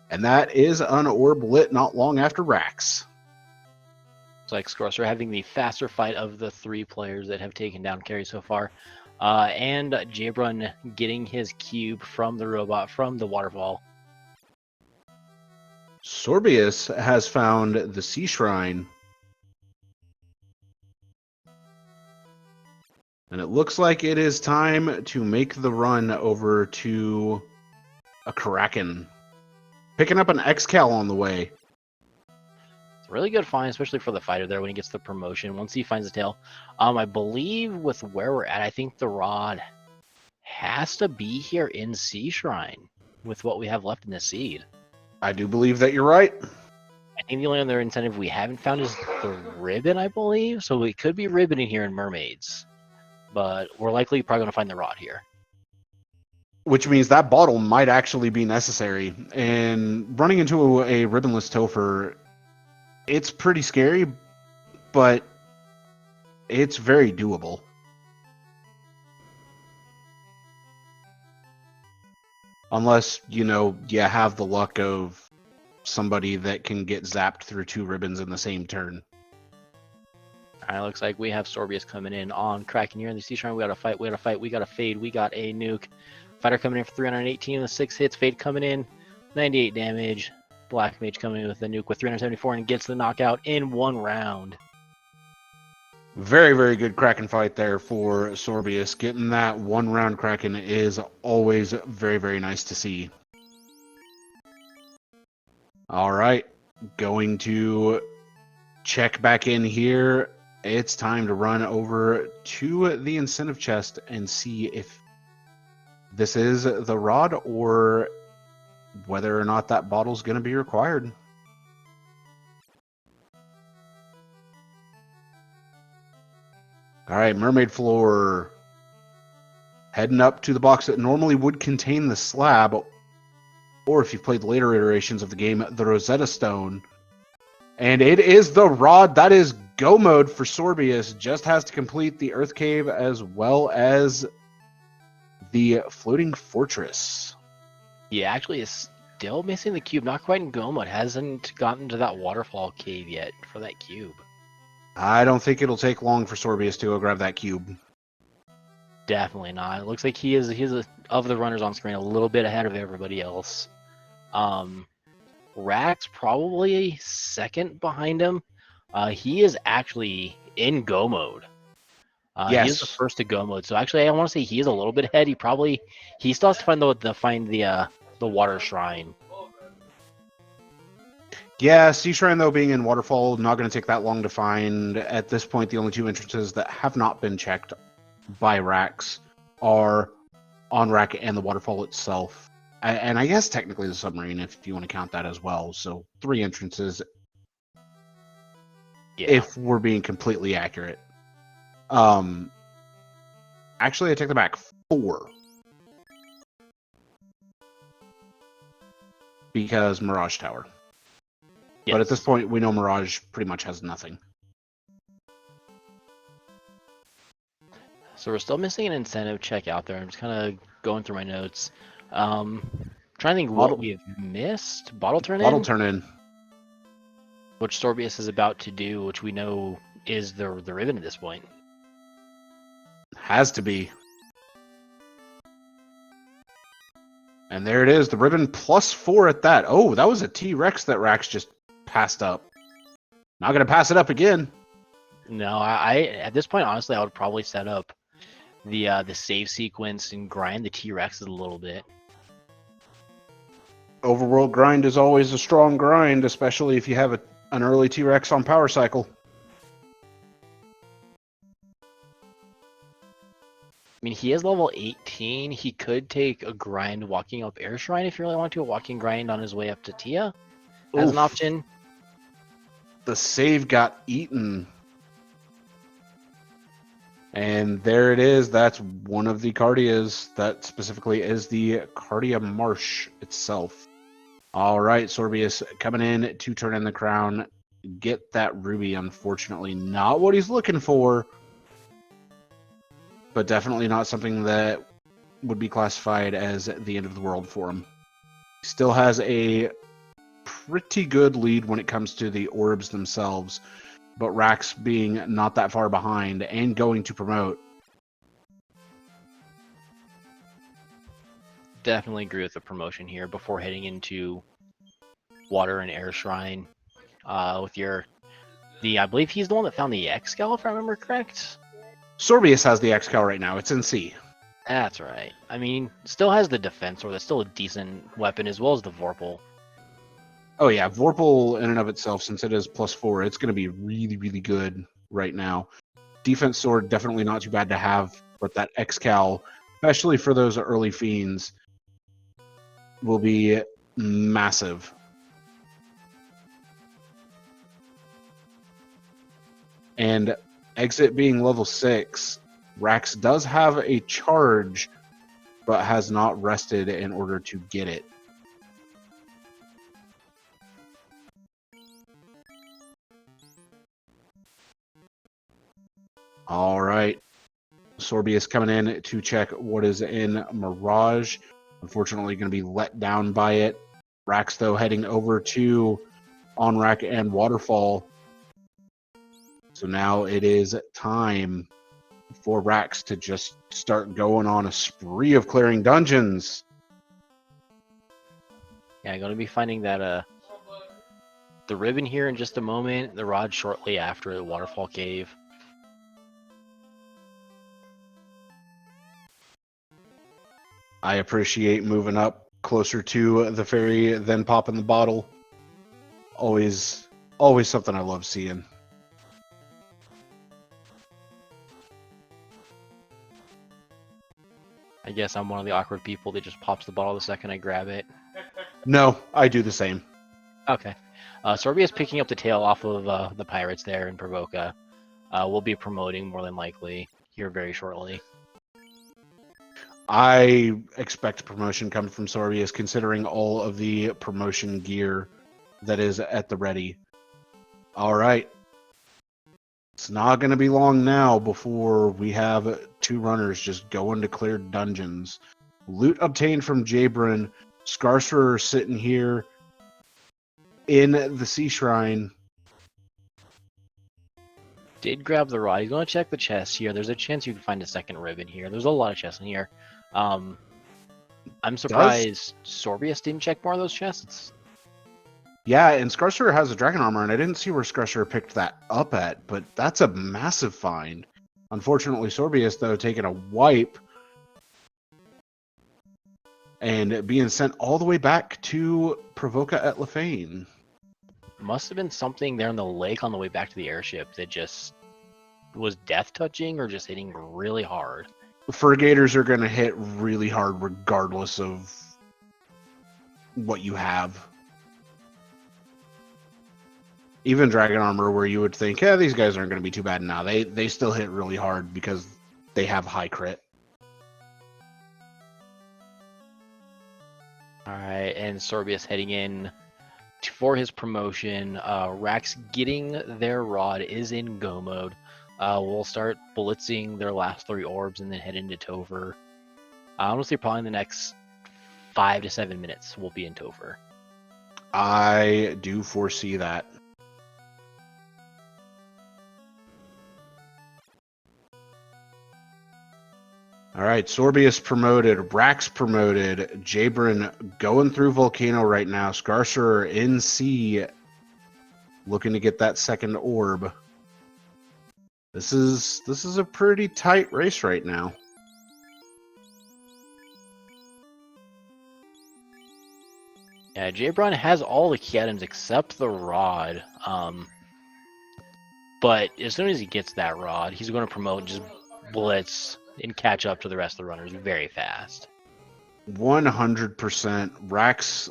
And that is an orb lit not long after Rax. It's like Scorser having the faster fight of the 3 players that have taken down Carry so far. And Jabrun getting his cube from the robot from the waterfall. Sorbius has found the Sea Shrine. And it looks like it is time to make the run over to a Kraken. Picking up an X-Cal on the way. It's a really good find, especially for the fighter there when he gets the promotion. Once he finds the tail. I believe with where we're at, I think the rod has to be here in Sea Shrine with what we have left in the seed. I do believe that you're right. I think the only other incentive we haven't found is the ribbon, I believe. So it could be ribbon in here in Mermaids. But we're likely probably going to find the rod here. Which means that bottle might actually be necessary. And running into a ribbonless Topher, it's pretty scary, but it's very doable. Unless, you have the luck of somebody that can get zapped through 2 ribbons in the same turn. Alright, looks like we have Sorbius coming in on Kraken here in the Sea Shrine. We got a fight, we got a fade, we got a nuke. Fighter coming in for 318 with 6 hits. Fade coming in, 98 damage. Black Mage coming in with the nuke with 374 and gets the knockout in 1 round. Very, very good Kraken fight there for Sorbius. Getting that 1-round Kraken is always very, very nice to see. All right, going to check back in here. It's time to run over to the incentive chest and see if this is the rod or whether or not that bottle's going to be required. All right, Mermaid Floor. Heading up to the box that normally would contain the slab, or if you've played later iterations of the game, the Rosetta Stone. And it is the rod. That is go mode for Sorbius. Just has to complete the Earth Cave as well as the Floating Fortress. He actually is still missing the cube. Not quite in go mode. Hasn't gotten to that waterfall cave yet for that cube. I don't think it'll take long for Sorbius to go grab that cube. Definitely not. It looks like he's of the runners on screen a little bit ahead of everybody else. Rax probably second behind him. He is actually in go mode. Yes. He is the first to go mode. So actually, I want to say he is a little bit ahead. He still has to find the water shrine. Yeah, Sea Shrine, though, being in Waterfall, not going to take that long to find. At this point, the only 2 entrances that have not been checked by Rax are on Rack and the Waterfall itself. And I guess technically the submarine, if you want to count that as well. So 3 entrances, if we're being completely accurate. Actually, I take that back. 4. Because Mirage Tower. Yes. But at this point, we know Mirage pretty much has nothing. So we're still missing an incentive check out there. I'm just kind of going through my notes. Trying to think what we have missed. Bottle turn in? Bottle turn in. Which Sorbius is about to do, which we know is the ribbon at this point. Has to be. And there it is, the ribbon +4 at that. Oh, that was a T-Rex that Rax just passed up. Not going to pass it up again. No, I at this point, honestly, I would probably set up the save sequence and grind the T-Rexes a little bit. Overworld grind is always a strong grind, especially if you have an early T-Rex on Power Cycle. mean, he is level 18. He could take a grind walking up Air Shrine if you really want to. A walking grind on his way up to Tia as an Oof. option. The save got eaten. And there it is. That's one of the Cardias. That specifically is the Cardia Marsh itself. All right, Sorbius coming in to turn in the crown. Get that ruby. Unfortunately, not what he's looking for, but definitely not something that would be classified as the end of the world for him. Still has a pretty good lead when it comes to the orbs themselves, but Rax being not that far behind and going to promote. Definitely agree with the promotion here before heading into Water and Air Shrine. With I believe he's the one that found the X-Cal, if I remember correct. Sorbius has the X-Cal right now. It's in C. That's right. I mean, still has the defense sword. That's still a decent weapon, as well as the Vorpal. Oh yeah, Vorpal in and of itself, since it is +4, it's going to be really, really good right now. Defense sword, definitely not too bad to have, but that X-Cal, especially for those early fiends, will be massive. And exit being level 6, Rax does have a charge, but has not rested in order to get it. All right. Sorbius coming in to check what is in Mirage. Unfortunately, going to be let down by it. Rax, though, heading over to Onrak and Waterfall. So now it is time for Rax to just start going on a spree of clearing dungeons. Yeah, I'm going to be finding that the ribbon here in just a moment, the rod shortly after the Waterfall Cave. I appreciate moving up closer to the ferry than popping the bottle. Always something I love seeing. I guess I'm one of the awkward people that just pops the bottle the second I grab it. No, I do the same. Okay. Sorbia's picking up the tail off of the pirates there in Provoca. We'll be promoting more than likely here very shortly. I expect promotion coming from Sorbius, considering all of the promotion gear that is at the ready. All right. It's not going to be long now before we have two runners just going to clear dungeons. Loot obtained from Jabrin. Scarcerer sitting here in the Sea Shrine. Did grab the rod. He's going to check the chest here. There's a chance you can find a second ribbon here. There's a lot of chests in here. I'm surprised Sorbius didn't check more of those chests. Yeah, and Scarcerer has a dragon armor, and I didn't see where Scarcerer picked that up at, but that's a massive find. Unfortunately, Sorbius, though, taking a wipe and being sent all the way back to Provoca at Lefane. Must have been something there in the lake on the way back to the airship that just was death touching or just hitting really hard. Fergators are going to hit really hard regardless of what you have. Even dragon armor, where you would think, yeah, these guys aren't going to be too bad now. They still hit really hard because they have high crit. All right, and Sorbius heading in for his promotion. Rax getting their rod is in go mode. We'll start blitzing their last 3 orbs and then head into Topher. Honestly, probably in the next 5 to 7 minutes, we'll be in Topher. I do foresee that. All right, Sorbius promoted, Rax promoted, Jabrin going through Volcano right now, Scarcerer in C, looking to get that second orb. This is a pretty tight race right now. Yeah, Jabron has all the key items except the rod. But as soon as he gets that rod, he's going to promote and just blitz and catch up to the rest of the runners very fast. 100%. Rax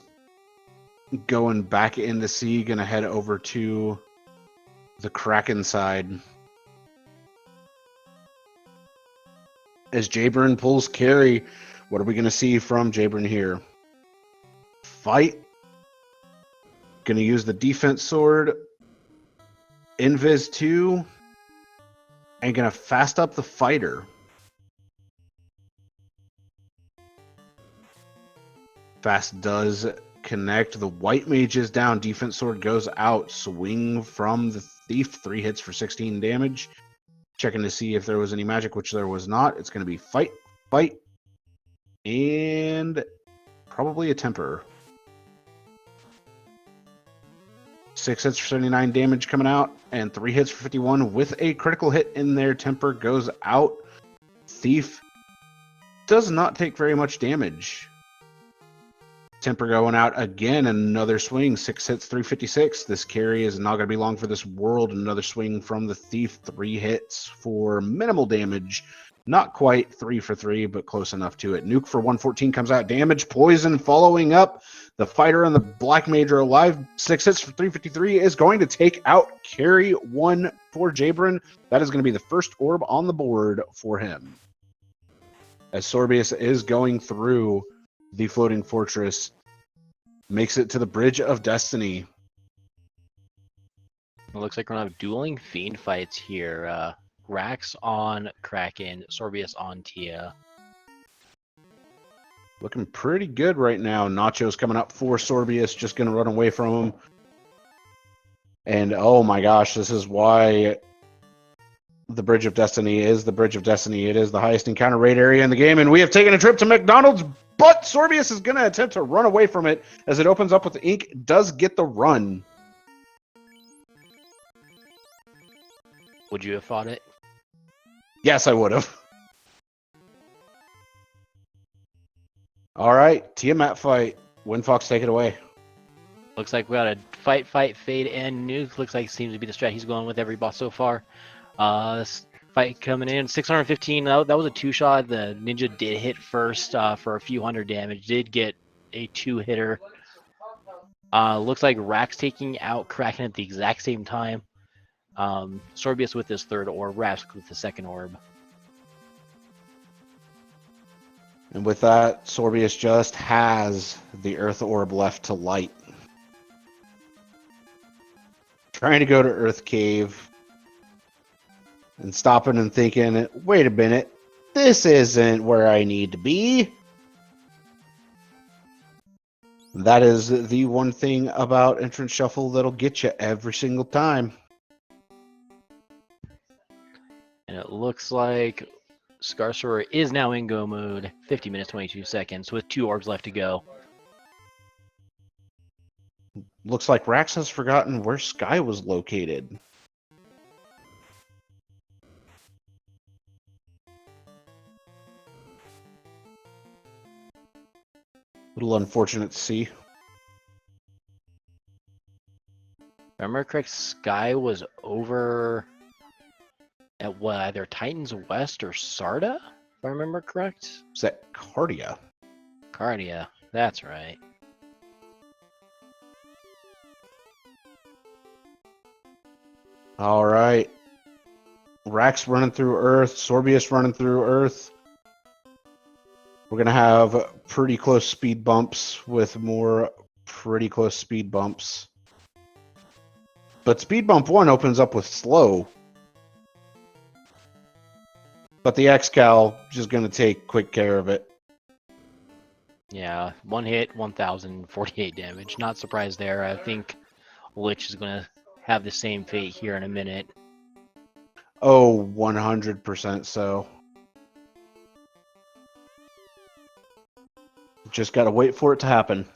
going back into sea, gonna head over to the Kraken side. As Jabron pulls carry, what are we gonna see from Jabron here? Fight. Gonna use the defense sword. Invis 2. And gonna fast up the fighter. Fast does connect. The white mage is down. Defense sword goes out. Swing from the thief. 3 hits for 16 damage. Checking to see if there was any magic, which there was not. It's going to be fight, fight, and probably a temper. 6 hits for 79 damage coming out, and 3 hits for 51 with a critical hit in there. Temper goes out. Thief does not take very much damage. Temper going out again, another swing, 6 hits, 356. This carry is not going to be long for this world. Another swing from the Thief, 3 hits for minimal damage. Not quite 3 for 3, but close enough to it. Nuke for 114 comes out. Damage, poison following up. The fighter and the Black Mage are alive. 6 hits for 353 is going to take out carry 1 for Jabron. That is going to be the first orb on the board for him. As Sorbius is going through the floating fortress, makes it to the Bridge of Destiny. It looks like we're gonna have dueling fiend fights here. Rax on Kraken, Sorbius on Tia. Looking pretty good right now. Nacho's coming up for Sorbius, just going to run away from him. And oh my gosh, this is why the Bridge of Destiny is the Bridge of Destiny. It is the highest encounter rate area in the game, and we have taken a trip to McDonald's, but Sorbius is going to attempt to run away from it as it opens up with the ink. Does get the run. Would you have fought it? Yes, I would have. All right, Tiamat fight. Windfox, take it away. Looks like we got a fight, fade, and nuke. Looks like seems to be the strat he's going with every boss so far. This fight coming in 615. That was a 2-shot. The ninja did hit first for a few hundred damage. Did get a 2-hitter. Looks like Rax taking out Kraken at the exact same time. Sorbius with his third orb, Rax with the second orb. And with that, Sorbius just has the Earth Orb left to light. Trying to go to Earth Cave. And stopping and thinking, wait a minute, this isn't where I need to be. That is the one thing about Entrance Shuffle that'll get you every single time. And it looks like Scarsorer is now in go mode, 50 minutes, 22 seconds, with 2 orbs left to go. Looks like Rax has forgotten where Sky was located. Little unfortunate to see. If I remember correct, Sky was over at what, either Titans West or Sarda, if I remember correct? Is that Cardia? Cardia, that's right. All right. Rax running through Earth, Sorbius running through Earth. We're going to have pretty close speed bumps with more pretty close speed bumps. But speed bump 1 opens up with slow. But the X-Cal is just going to take quick care of it. Yeah, 1 hit, 1,048 damage. Not surprised there. I think Lich is going to have the same fate here in a minute. Oh, 100% so. Just got to wait for it to happen.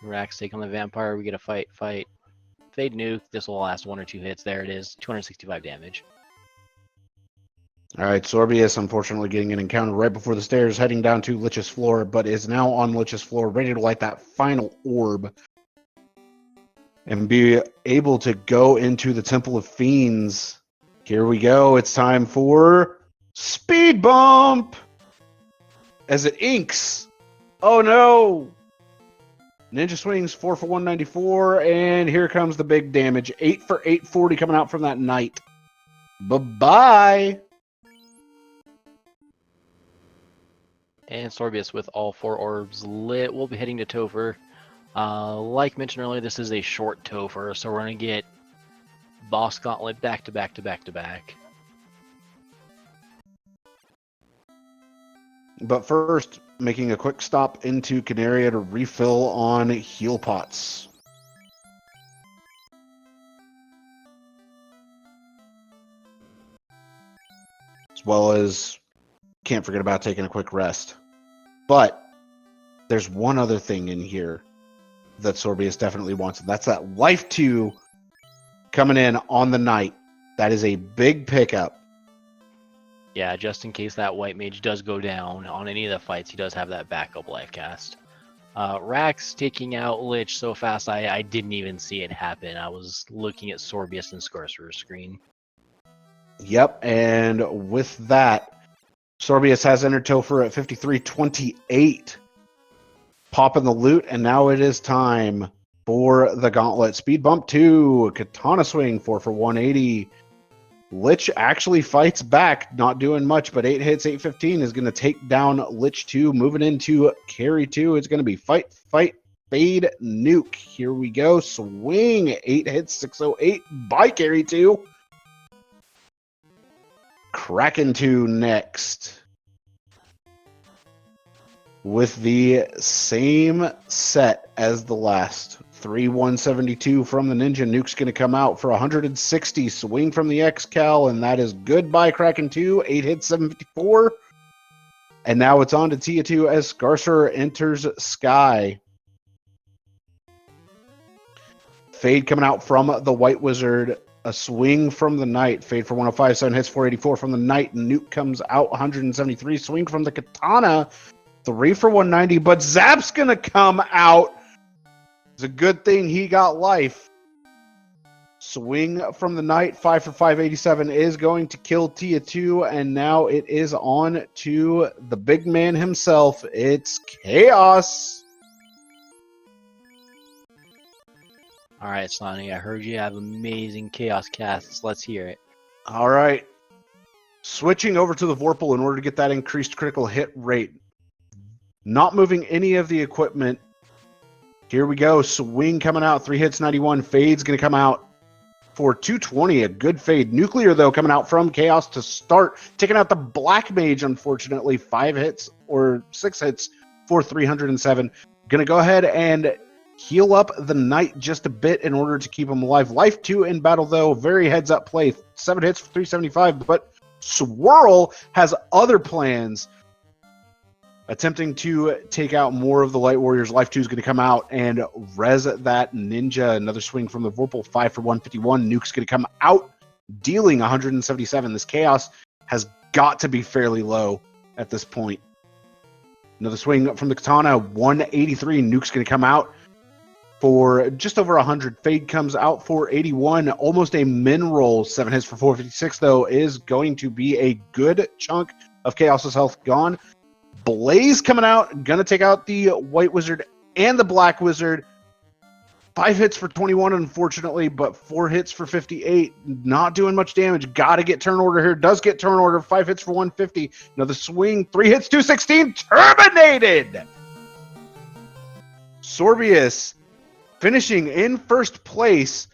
Rax take on the vampire. We get a fight. Fade nuke. This will last 1 or 2 hits. There it is. 265 damage. All right, Sorbius unfortunately getting an encounter right before the stairs, heading down to Lich's floor, but is now on Lich's floor, ready to light that final orb. and be able to go into the Temple of Fiends. Here we go. It's time for Speed Bump as it inks. Oh no! Ninja Swings 4 for 194, and here comes the big damage. 8 for 840 coming out from that knight. Bye-bye! And Sorbius with all 4 orbs lit. We'll be heading to Topher. Like mentioned earlier, this is a short Topher, so we're going to get Boss Gauntlet back to back to back to back. But first, making a quick stop into Canaria to refill on heal pots. As well as, can't forget about taking a quick rest. But there's one other thing in here that Sorbius definitely wants, and that's that Life 2 coming in on the night. That is a big pickup. Yeah, just in case that White Mage does go down on any of the fights, he does have that backup life cast. Rax taking out Lich so fast I didn't even see it happen. I was looking at Sorbius and Scarcer's screen. Yep, and with that, Sorbius has entered Topher at 53.28. Popping the loot, and now it is time for the Gauntlet. Speed Bump 2, Katana Swing 4 for 180. Lich actually fights back, not doing much, but 8 hits, 815 is going to take down Lich 2. Moving into Carry 2, it's going to be Fight, Fade, Nuke. Here we go. Swing, 8 hits, 608 by Carry 2. Kraken 2 next. With the same set as the last. 172 from the Ninja. Nuke's going to come out for 160. Swing from the X-Cal, and that is goodbye, Kraken 2. 8 hits, 754. And now it's on to Tia 2 as Scarcer enters Sky. Fade coming out from the White Wizard. A swing from the Knight. Fade for 105. 7 hits, 484 from the Knight. Nuke comes out 173. Swing from the Katana. 3 for 190. But Zap's going to come out. It's a good thing he got life. Swing from the Knight. 5 for 587 is going to kill Tia 2. And now it is on to the big man himself. It's Chaos. All right, Sonny, I heard you have amazing Chaos casts. Let's hear it. All right. Switching over to the Vorpal in order to get that increased critical hit rate. Not moving any of the equipment. Here we go. Swing coming out. 3 hits, 91. Fade's going to come out for 220. A good fade. Nuclear, though, coming out from Chaos to start. Taking out the Black Mage, unfortunately. 5 hits or 6 hits for 307. Going to go ahead and heal up the Knight just a bit in order to keep him alive. Life 2 in battle, though. Very heads-up play. 7 hits for 375. But Swirl has other plans. Attempting to take out more of the Light Warriors. Life 2 is going to come out and res that Ninja. Another swing from the Vorpal. 5 for 151. Nuke's going to come out, dealing 177. This Chaos has got to be fairly low at this point. Another swing from the Katana. 183. Nuke's going to come out for just over 100. Fade comes out for 81. Almost a min roll. 7 hits for 456, though, is going to be a good chunk of Chaos's health gone. Blaze coming out, gonna take out the White Wizard and the Black Wizard. 5 hits for 21, unfortunately, but 4 hits for 58. Not doing much damage. Gotta get turn order here. Does get turn order. 5 hits for 150. Another swing. 3 hits, 216. Terminated! Sorbius finishing in first place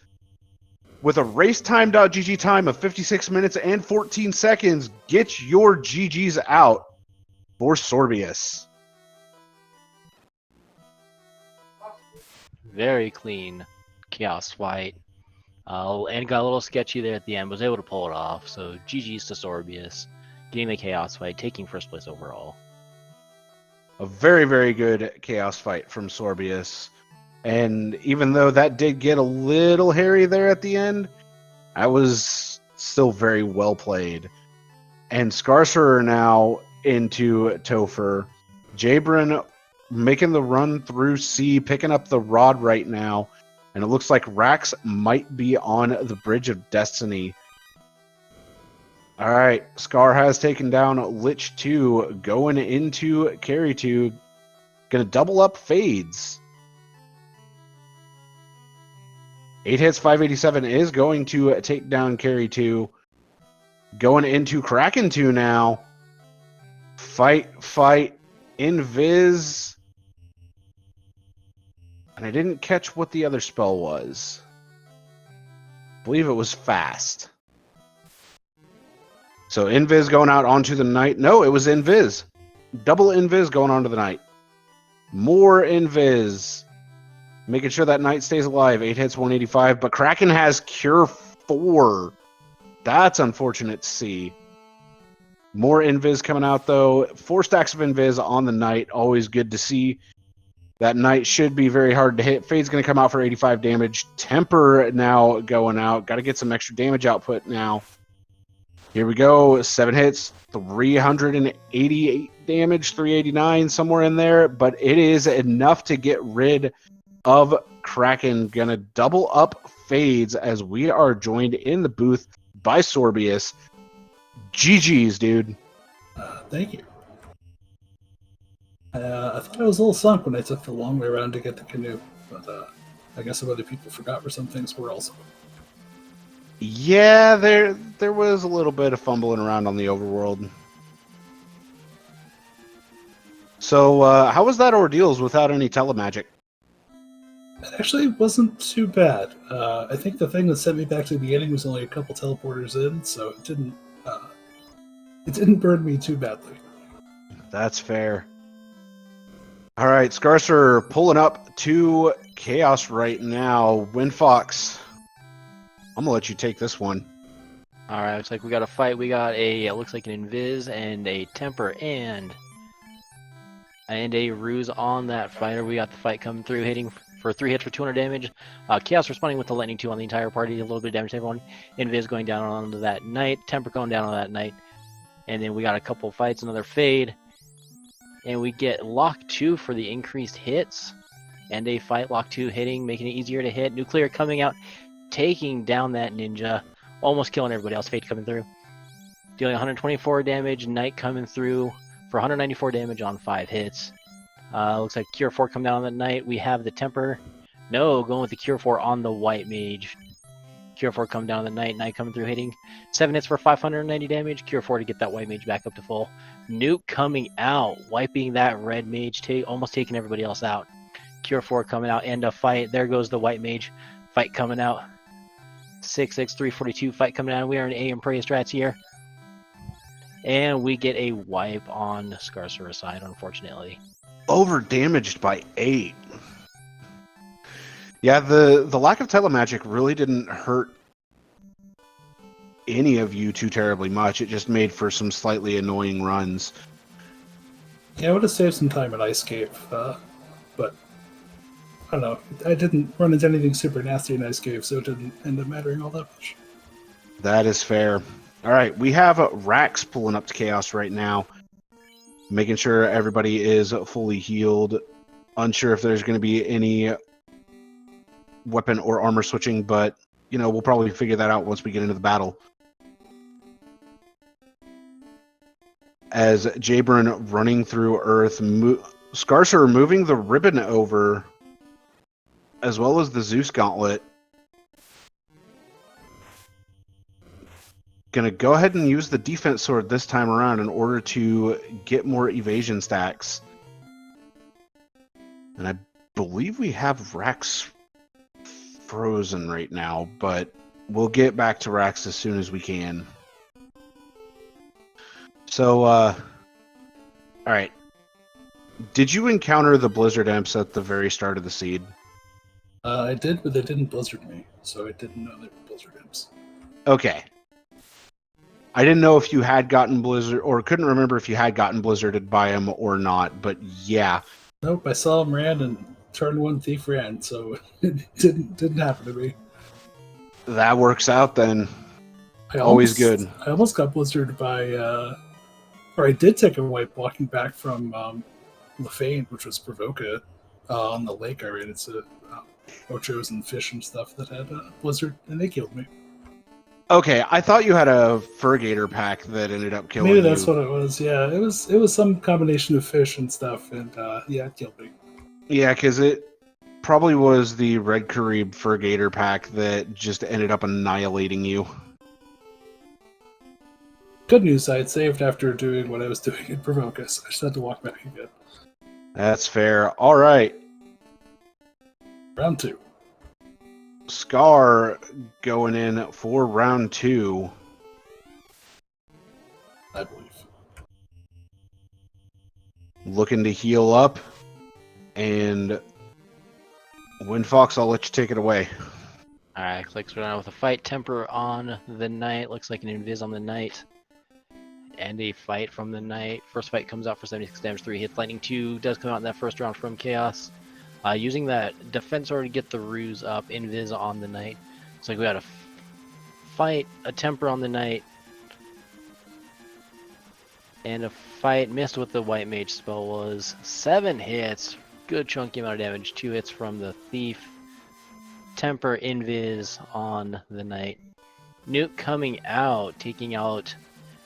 with a race time.gg time of 56 minutes and 14 seconds. Get your GGs out for Sorbius. Very clean Chaos fight. And got a little sketchy there at the end, was able to pull it off. So GG's to Sorbius, getting the Chaos fight, taking first place overall. A very, very good Chaos fight from Sorbius. And even though that did get a little hairy there at the end, that was still very well played. And Scarcer now into Topher. Jabrin making the run through C, picking up the rod right now And it looks like Rax might be on the Bridge of Destiny. All right, Scar has taken down Lich 2, going into Carry 2. Going to double up Fades. 8 hits, 587 is going to take down Carry 2. Going into Kraken 2 now. Fight, Invis. And I didn't catch what the other spell was. I believe it was Fast. So Invis going out onto the Knight. No, it was Invis. Double Invis going onto the Knight. More Invis. Making sure that Knight stays alive. 8 hits, 185. But Kraken has Cure 4. That's unfortunate to see. More Invis coming out, though. 4 stacks of Invis on the Knight. Always good to see. That Knight should be very hard to hit. Fade's going to come out for 85 damage. Temper now going out. Got to get some extra damage output now. Here we go. 7 hits, 388 damage, 389, somewhere in there. But it is enough to get rid of Kraken. Gonna double up Fades as we are joined in the booth by Sorbius. GG's, dude. Thank you. I thought I was a little sunk when I took the long way around to get the canoe, but I guess some other people forgot where some things were also. Yeah, there was a little bit of fumbling around on the overworld. So, how was that ordeals without any telemagic? It actually wasn't too bad. I think the thing that sent me back to the beginning was only a couple teleporters in, so it didn't burn me too badly. That's fair. All right, Scarcer pulling up to Chaos right now. Windfox, I'm gonna let you take this one. All right, looks like we got a fight. We got it looks like an Invis and a Temper and a Ruse on that fighter. We got the fight coming through, hitting for 3 hits for 200 damage. Chaos responding with the Lightning 2 on the entire party, a little bit of damage to everyone. Invis going down onto that Knight, Temper going down on that Knight. And then we got a couple fights, another Fade. And we get Lock 2 for the increased hits. And a fight, Lock 2 hitting, making it easier to hit. Nuclear coming out, taking down that Ninja. Almost killing everybody else. Fade coming through. Dealing 124 damage. Knight coming through for 194 damage on 5 hits. Looks like Cure 4 come down on the Knight. We have the Temper. No, going with the Cure 4 on the White Mage. Cure 4 come down on the Knight. Knight coming through hitting. 7 hits for 590 damage. Cure 4 to get that White Mage back up to full. Nuke coming out, wiping that Red Mage, almost taking everybody else out. Cure 4 coming out, end of fight. There goes the White Mage. Fight coming out. 6x342 fight coming out. We are in AM Prey strats here. And we get a wipe on Scarcer side, unfortunately. Over damaged by 8. Yeah, the lack of telemagic really didn't hurt any of you too terribly much. It just made for some slightly annoying runs. Yeah, I would have saved some time at Ice Cave, but I don't know. I didn't run into anything super nasty in Ice Cave, so it didn't end up mattering all that much. That is fair. All right, we have Rax pulling up to Chaos right now, making sure everybody is fully healed. Unsure if there's going to be any weapon or armor switching, but you know, we'll probably figure that out once we get into the battle. As Jabron running through Earth, Scarcer moving the ribbon over, as well as the Zeus Gauntlet. Gonna go ahead and use the defense sword this time around in order to get more evasion stacks. And I believe we have Rax frozen right now, but we'll get back to Rax as soon as we can. So, all right. Did you encounter the Blizzard Imps at the very start of the seed? I did, but they didn't Blizzard me, so I didn't know they were Blizzard Imps. Okay. I didn't know if you had gotten Blizzard, or couldn't remember if you had gotten Blizzarded by them or not, but yeah. Nope, I saw him ran and turn 1 thief ran, so it didn't happen to me. That works out then. Always good. I almost got Blizzarded by, or I did take a wipe walking back from Lefane, which was Provoca, on the lake I ran into. ochos and fish and stuff that had blizzard, and they killed me. Okay, I thought you had a Furgator pack that ended up killing Maybe that's you. what it was. Yeah, it was some combination of fish and stuff, and yeah, it killed me. Yeah, because it probably was the Red Carib Furgator pack that just ended up annihilating you. Good news, I had saved after doing what I was doing in Provocus. I just had to walk back again. That's fair. All right. Round 2. Scar going in for round 2. I believe. Looking to heal up. And Windfox, I'll let you take it away. Alright, looks like we're on with a fight temper on the knight. Looks like an invis on the knight. And a fight from the knight. First fight comes out for 76 damage, 3 hits. Lightning 2 does come out in that first round from Chaos. Using that defensor to get the ruse up, invis on the knight. Looks like we got a fight, a temper on the knight. And a fight missed with the white mage spell was 7 hits. Good chunky amount of damage. 2 hits from the thief. Temper invis on the knight. Nuke coming out, taking out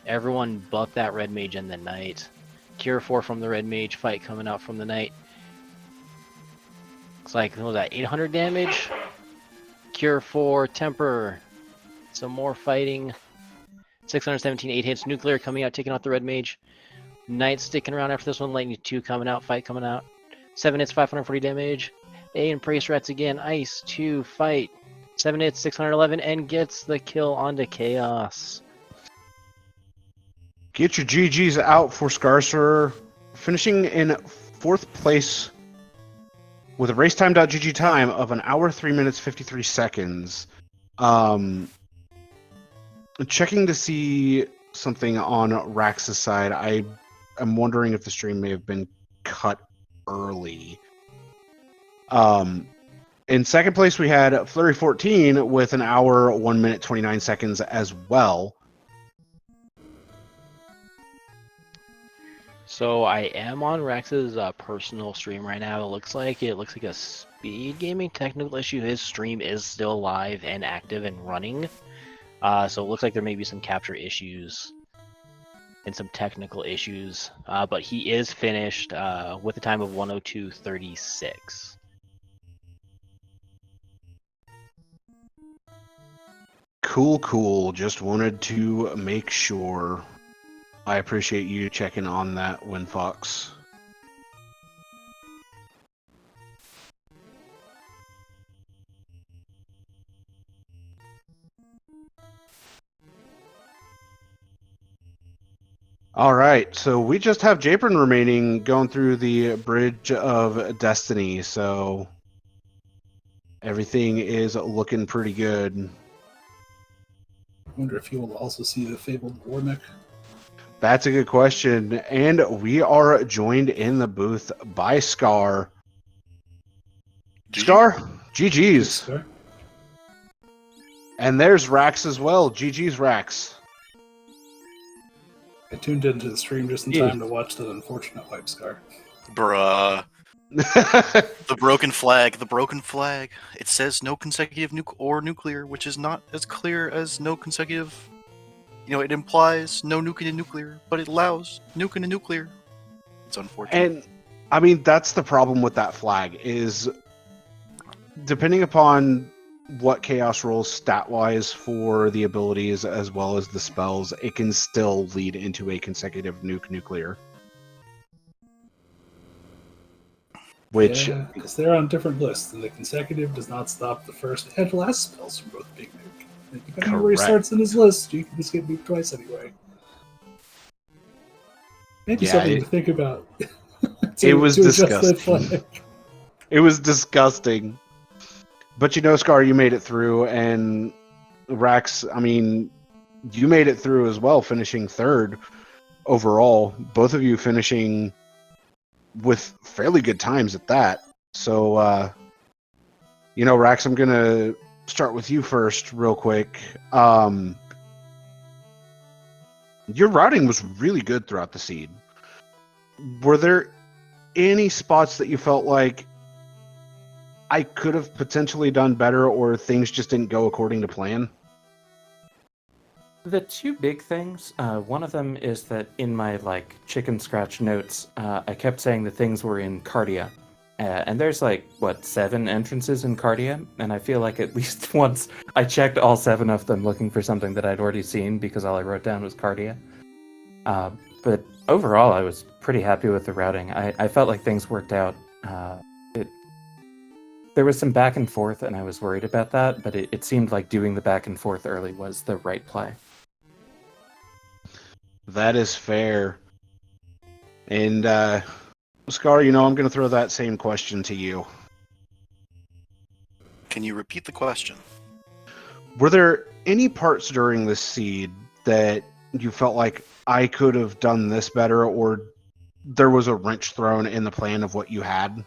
everyone but that red mage and the knight. Cure 4 from the red mage, fight coming out from the knight. Looks like, what was that, 800 damage? Cure 4, temper. Some more fighting. 617, 8 hits. Nuclear coming out, taking out the red mage. Knight sticking around after this one. Lightning 2 coming out, fight coming out. 7 hits, 540 damage. A and Praise Rats again. Ice 2, fight. 7 hits, 611, and gets the kill onto Chaos. Get your GGs out for Scarcer, finishing in 4th place with a racetime.gg time of 1 hour, 3 minutes, 53 seconds. Checking to see something on Rax's side. I am wondering if the stream may have been cut early. In 2nd place, we had Flurry 14 with 1 hour, 1 minute, 29 seconds as well. So I am on Rex's personal stream right now. It looks like a speed gaming technical issue. His stream is still live and active and running. So it looks like there may be some capture issues and some technical issues. But he is finished with a time of 102.36. Cool. Just wanted to make sure. I appreciate you checking on that, Windfox. All right, so we just have Japron remaining going through the Bridge of Destiny, so everything is looking pretty good. I wonder if you will also see the fabled Warmick. That's a good question. And we are joined in the booth by Scar. Scar, GG's. Scar? And there's Rax as well. GG's Rax. I tuned into the stream just in time to watch the unfortunate wipe Scar. Bruh. The broken flag. It says no consecutive nuke or nuclear, which is not as clear as no consecutive. You know, it implies no nuking and nuclear, but it allows nuking and nuclear. It's unfortunate. And, I mean, that's the problem with that flag, is depending upon what Chaos rolls stat-wise for the abilities as well as the spells, it can still lead into a consecutive nuclear. Which... Yeah, because they're on different lists, and the consecutive does not stop the first and last spells from both being nuked. Depending on where he starts in his list, you can just get nuked twice anyway. Maybe something to think about. It was disgusting. It was disgusting. But you know, Scar, you made it through, and Rax, I mean, you made it through as well, finishing 3rd overall. Both of you finishing with fairly good times at that. So, you know, Rax, I'm going to start with you first real quick. Your routing was really good throughout the seed. Were there any spots that you felt like I could have potentially done better, or things just didn't go according to plan? The two big things, one of them is that in my chicken scratch notes, I kept saying the things were in Cardia. And there's 7 entrances in Cardia, and I feel like at least once I checked all 7 of them looking for something that I'd already seen because all I wrote down was Cardia. But overall, I was pretty happy with the routing. I felt like things worked out. There was some back and forth, and I was worried about that, but it seemed like doing the back and forth early was the right play. That is fair. And, Scar, I'm going to throw that same question to you. Can you repeat the question? Were there any parts during this seed that you felt like I could have done this better, or there was a wrench thrown in the plan of what you had?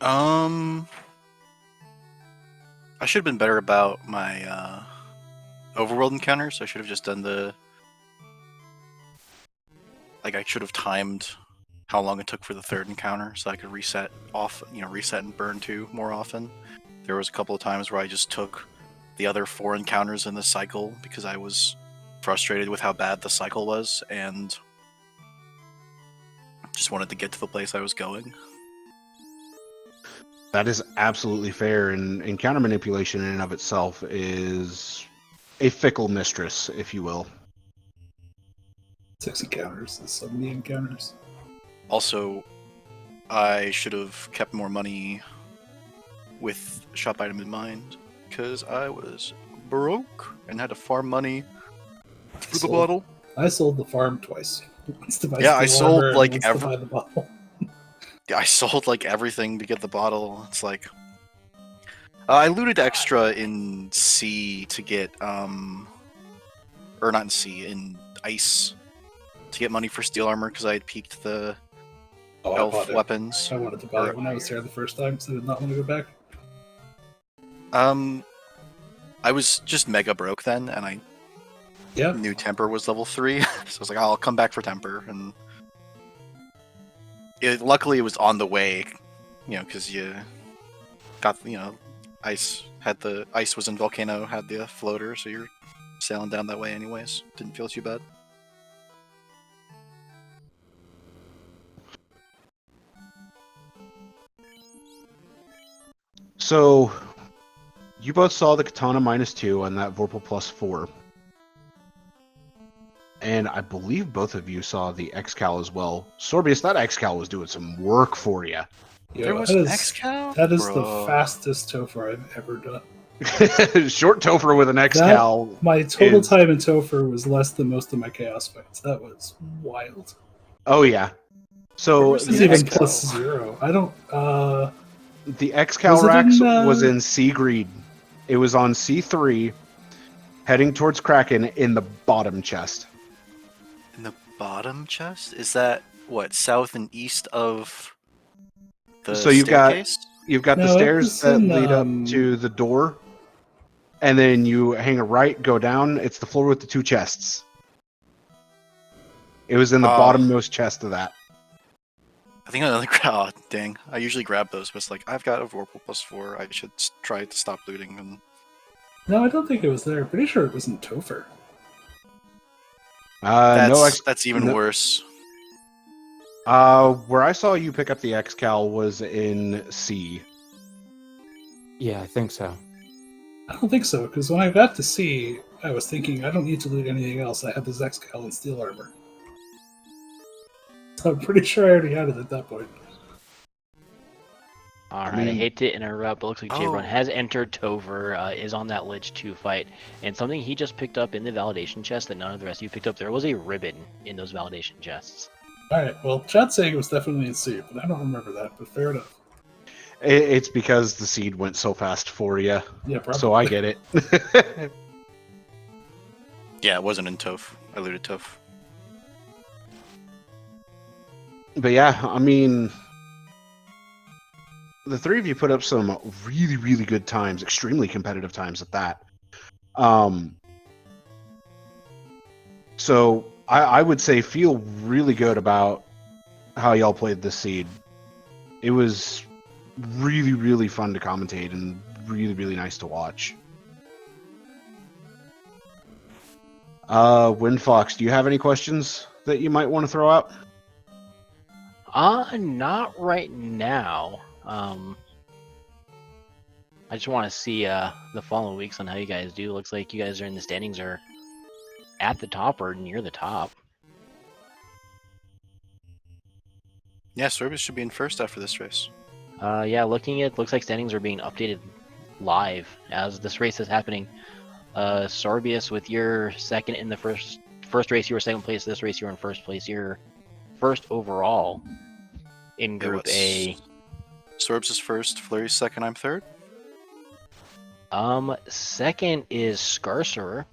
I should have been better about my overworld encounters. I should have just done I should have timed how long it took for the 3rd encounter so I could reset and burn 2 more often. There was a couple of times where I just took the other 4 encounters in the cycle because I was frustrated with how bad the cycle was and just wanted to get to the place I was going. That is absolutely fair, and encounter manipulation in and of itself is a fickle mistress, if you will. 6 encounters, 70 encounters. Also, I should have kept more money with shop item in mind because I was broke and had to farm money for the bottle. I sold the farm twice. Once to buy I steel sold armor and once to buy the bottle. I sold everything to get the bottle. It's I looted extra in C to get or not in C, in Ice to get money for steel armor because I had peaked the elf weapons. I wanted to buy it when I was there the first time, so I did not want to go back. I was just mega broke then, and I knew Temper was level 3, so I was like, I'll come back for Temper, and luckily it was on the way, because you got, Ice was in Volcano, had the floater, so you're sailing down that way anyways. Didn't feel too bad. So, you both saw the Katana -2 and that Vorpal +4. And I believe both of you saw the Excal as well. Sorbius, that Excal was doing some work for you. There was an Excal? That is the fastest Topher I've ever done. Short Topher with an Excal. My total time in Topher was less than most of my Chaos fights. That was wild. Oh, yeah. So, this is even +0. I don't... the Excal Rax was in C Greed. It was on C3, heading towards Kraken in the bottom chest. In the bottom chest? Is that, south and east of the staircase? You've got the stairs that lead up to the door, and then you hang a right, go down. It's the floor with the 2 chests. It was in the bottommost chest of that. I think dang. I usually grab those, but it's I've got a Vorpal +4. I should try to stop looting. And no, I don't think it was there. Pretty sure it was in Topher. That's even worse. Where I saw you pick up the Excal was in C. Yeah, I think so. I don't think so, because when I got to C, I was thinking, I don't need to loot anything else. I have this Excal and steel armor. So I'm pretty sure I already had it at that point. Alright, I hate to interrupt, but it looks like J-Run has entered Tover, is on that Lich 2 fight, and something he just picked up in the validation chest that none of the rest of you picked up, there was a ribbon in those validation chests. Alright, well, chat's saying it was definitely in C, but I don't remember that, but fair enough. It's because the seed went so fast for you. Yeah, probably. So I get it. Yeah, it wasn't in Toph. I looted Toph. But yeah, I mean, the 3 of you put up some really, really good times, extremely competitive times at that. So I would say feel really good about how y'all played this seed. It was really, really fun to commentate and really, really nice to watch. Windfox, do you have any questions that you might want to throw out? Not right now. I just want to see the following weeks on how you guys do. Looks like you guys are in the standings are at the top or near the top. Yeah, Sorbus should be in first after this race. Yeah, looks like standings are being updated live as this race is happening. Sorbius, with your second in the first race, you were second place. This race, you were in first place. You're first overall in Group A. Sorbs is first, Flurry's second, I'm third. Second is Scarcer.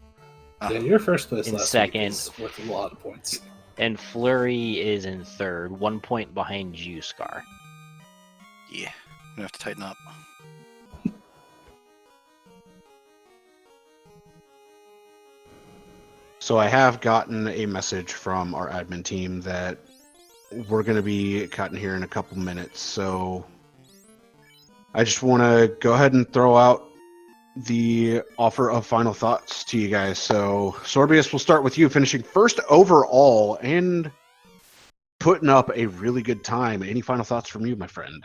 Yeah, your first place In last second. week is worth a lot of points. And Flurry is in third, 1 point behind you, Scar. Yeah, I'm gonna have to tighten up. So I have gotten a message from our admin team that we're going to be cutting here in a couple minutes. So I just want to go ahead and throw out the offer of final thoughts to you guys. So Sorbius, we'll start with you, finishing first overall and putting up a really good time. Any final thoughts from you, my friend?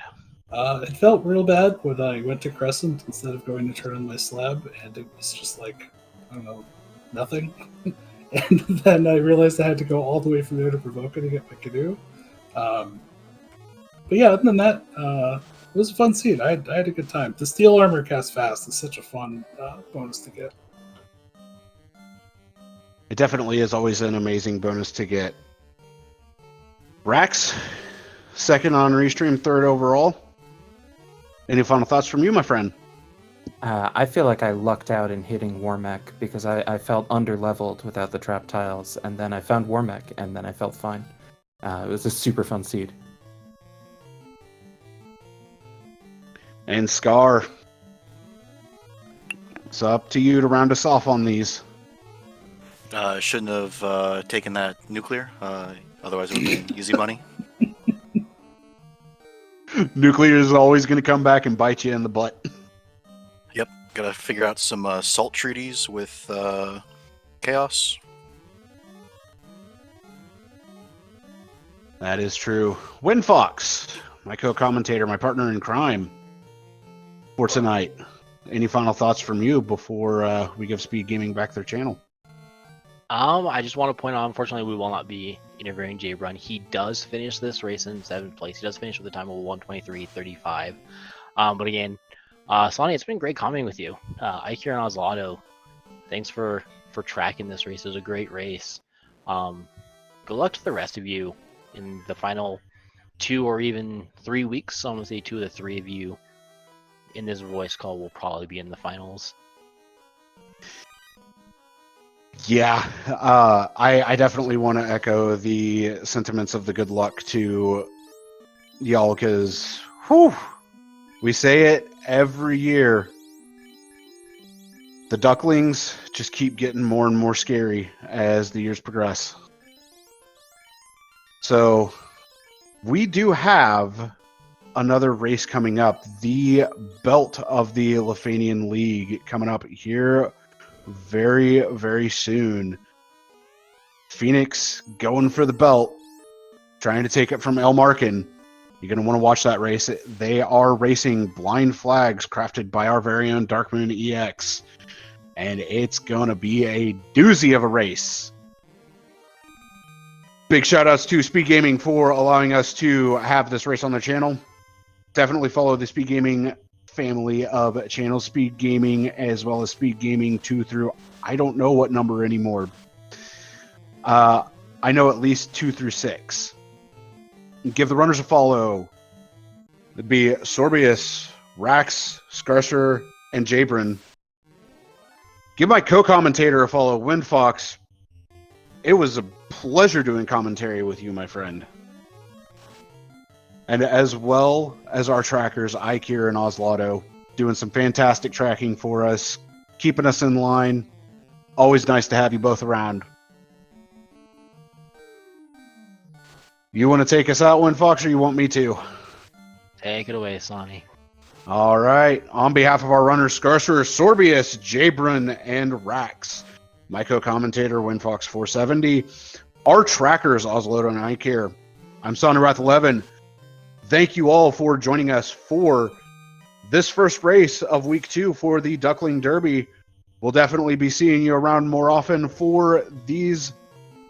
It felt real bad when I went to Crescent instead of going to turn on my slab, and it was just like, I don't know, nothing. And then I realized I had to go all the way from there to Provoca to get my canoe. But yeah, other than that, it was a fun scene. I had a good time. The steel armor cast fast is such a fun bonus to get. It definitely is always an amazing bonus to get. Rax, second on Restream, third overall. Any final thoughts from you, my friend? I feel like I lucked out in hitting Warmech because I felt under-leveled without the trap tiles, and then I found Warmech, and then I felt fine. It was a super fun seed. And Scar, it's up to you to round us off on these. Shouldn't have taken that nuclear, otherwise it would have been easy money. Nuclear is always going to come back and bite you in the butt. Yep, gotta figure out some salt treaties with Chaos. That is true. Windfox, my co-commentator, my partner in crime for tonight. Any final thoughts from you before we give Speed Gaming back their channel? I just want to point out, unfortunately, we will not be interviewing Jay Run. He does finish this race in 7th place. He does finish with a time of 1:23.35. But again, Sonny, it's been great commenting with you. Ike and Oslato, thanks for tracking this race. It was a great race. Good luck to the rest of you in the final 2 or even 3 weeks. So I'm going to say 2 of the 3 of you in this voice call will probably be in the finals. Yeah, I definitely want to echo the sentiments of the good luck to y'all, because we say it every year. The ducklings just keep getting more and more scary as the years progress. So we do have another race coming up, the belt of the Lefanian League coming up here very, very soon. Phoenix going for the belt, trying to take it from El Markin. You're going to want to watch that race. They are racing blind flags crafted by our very own Darkmoon EX, and it's going to be a doozy of a race. Big shout outs to Speed Gaming for allowing us to have this race on their channel. Definitely follow the Speed Gaming family of channels, Speed Gaming as well as Speed Gaming 2 through I don't know what number anymore. I know at least 2 through 6. Give the runners a follow. It'd be Sorbius, Rax, Scarcer, and Jabrin. Give my co-commentator a follow, Windfox. It was a pleasure doing commentary with you, my friend. And as well as our trackers, Ikir and Oslato, doing some fantastic tracking for us, keeping us in line. Always nice to have you both around. You want to take us out, Windfox, or you want me to? Take it away, Sonny. All right. On behalf of our runners, Scarcer, Sorbius, Jabron, and Rax, my co-commentator, WinFox470, our trackers, Oslodo and iCare, I'm Sonny Wrath 11. Thank you all for joining us for this first race of week 2 for the Duckling Derby. We'll definitely be seeing you around more often for these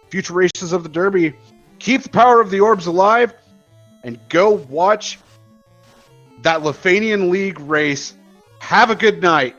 future races of the Derby. Keep the power of the orbs alive and go watch that Lefanian League race. Have a good night.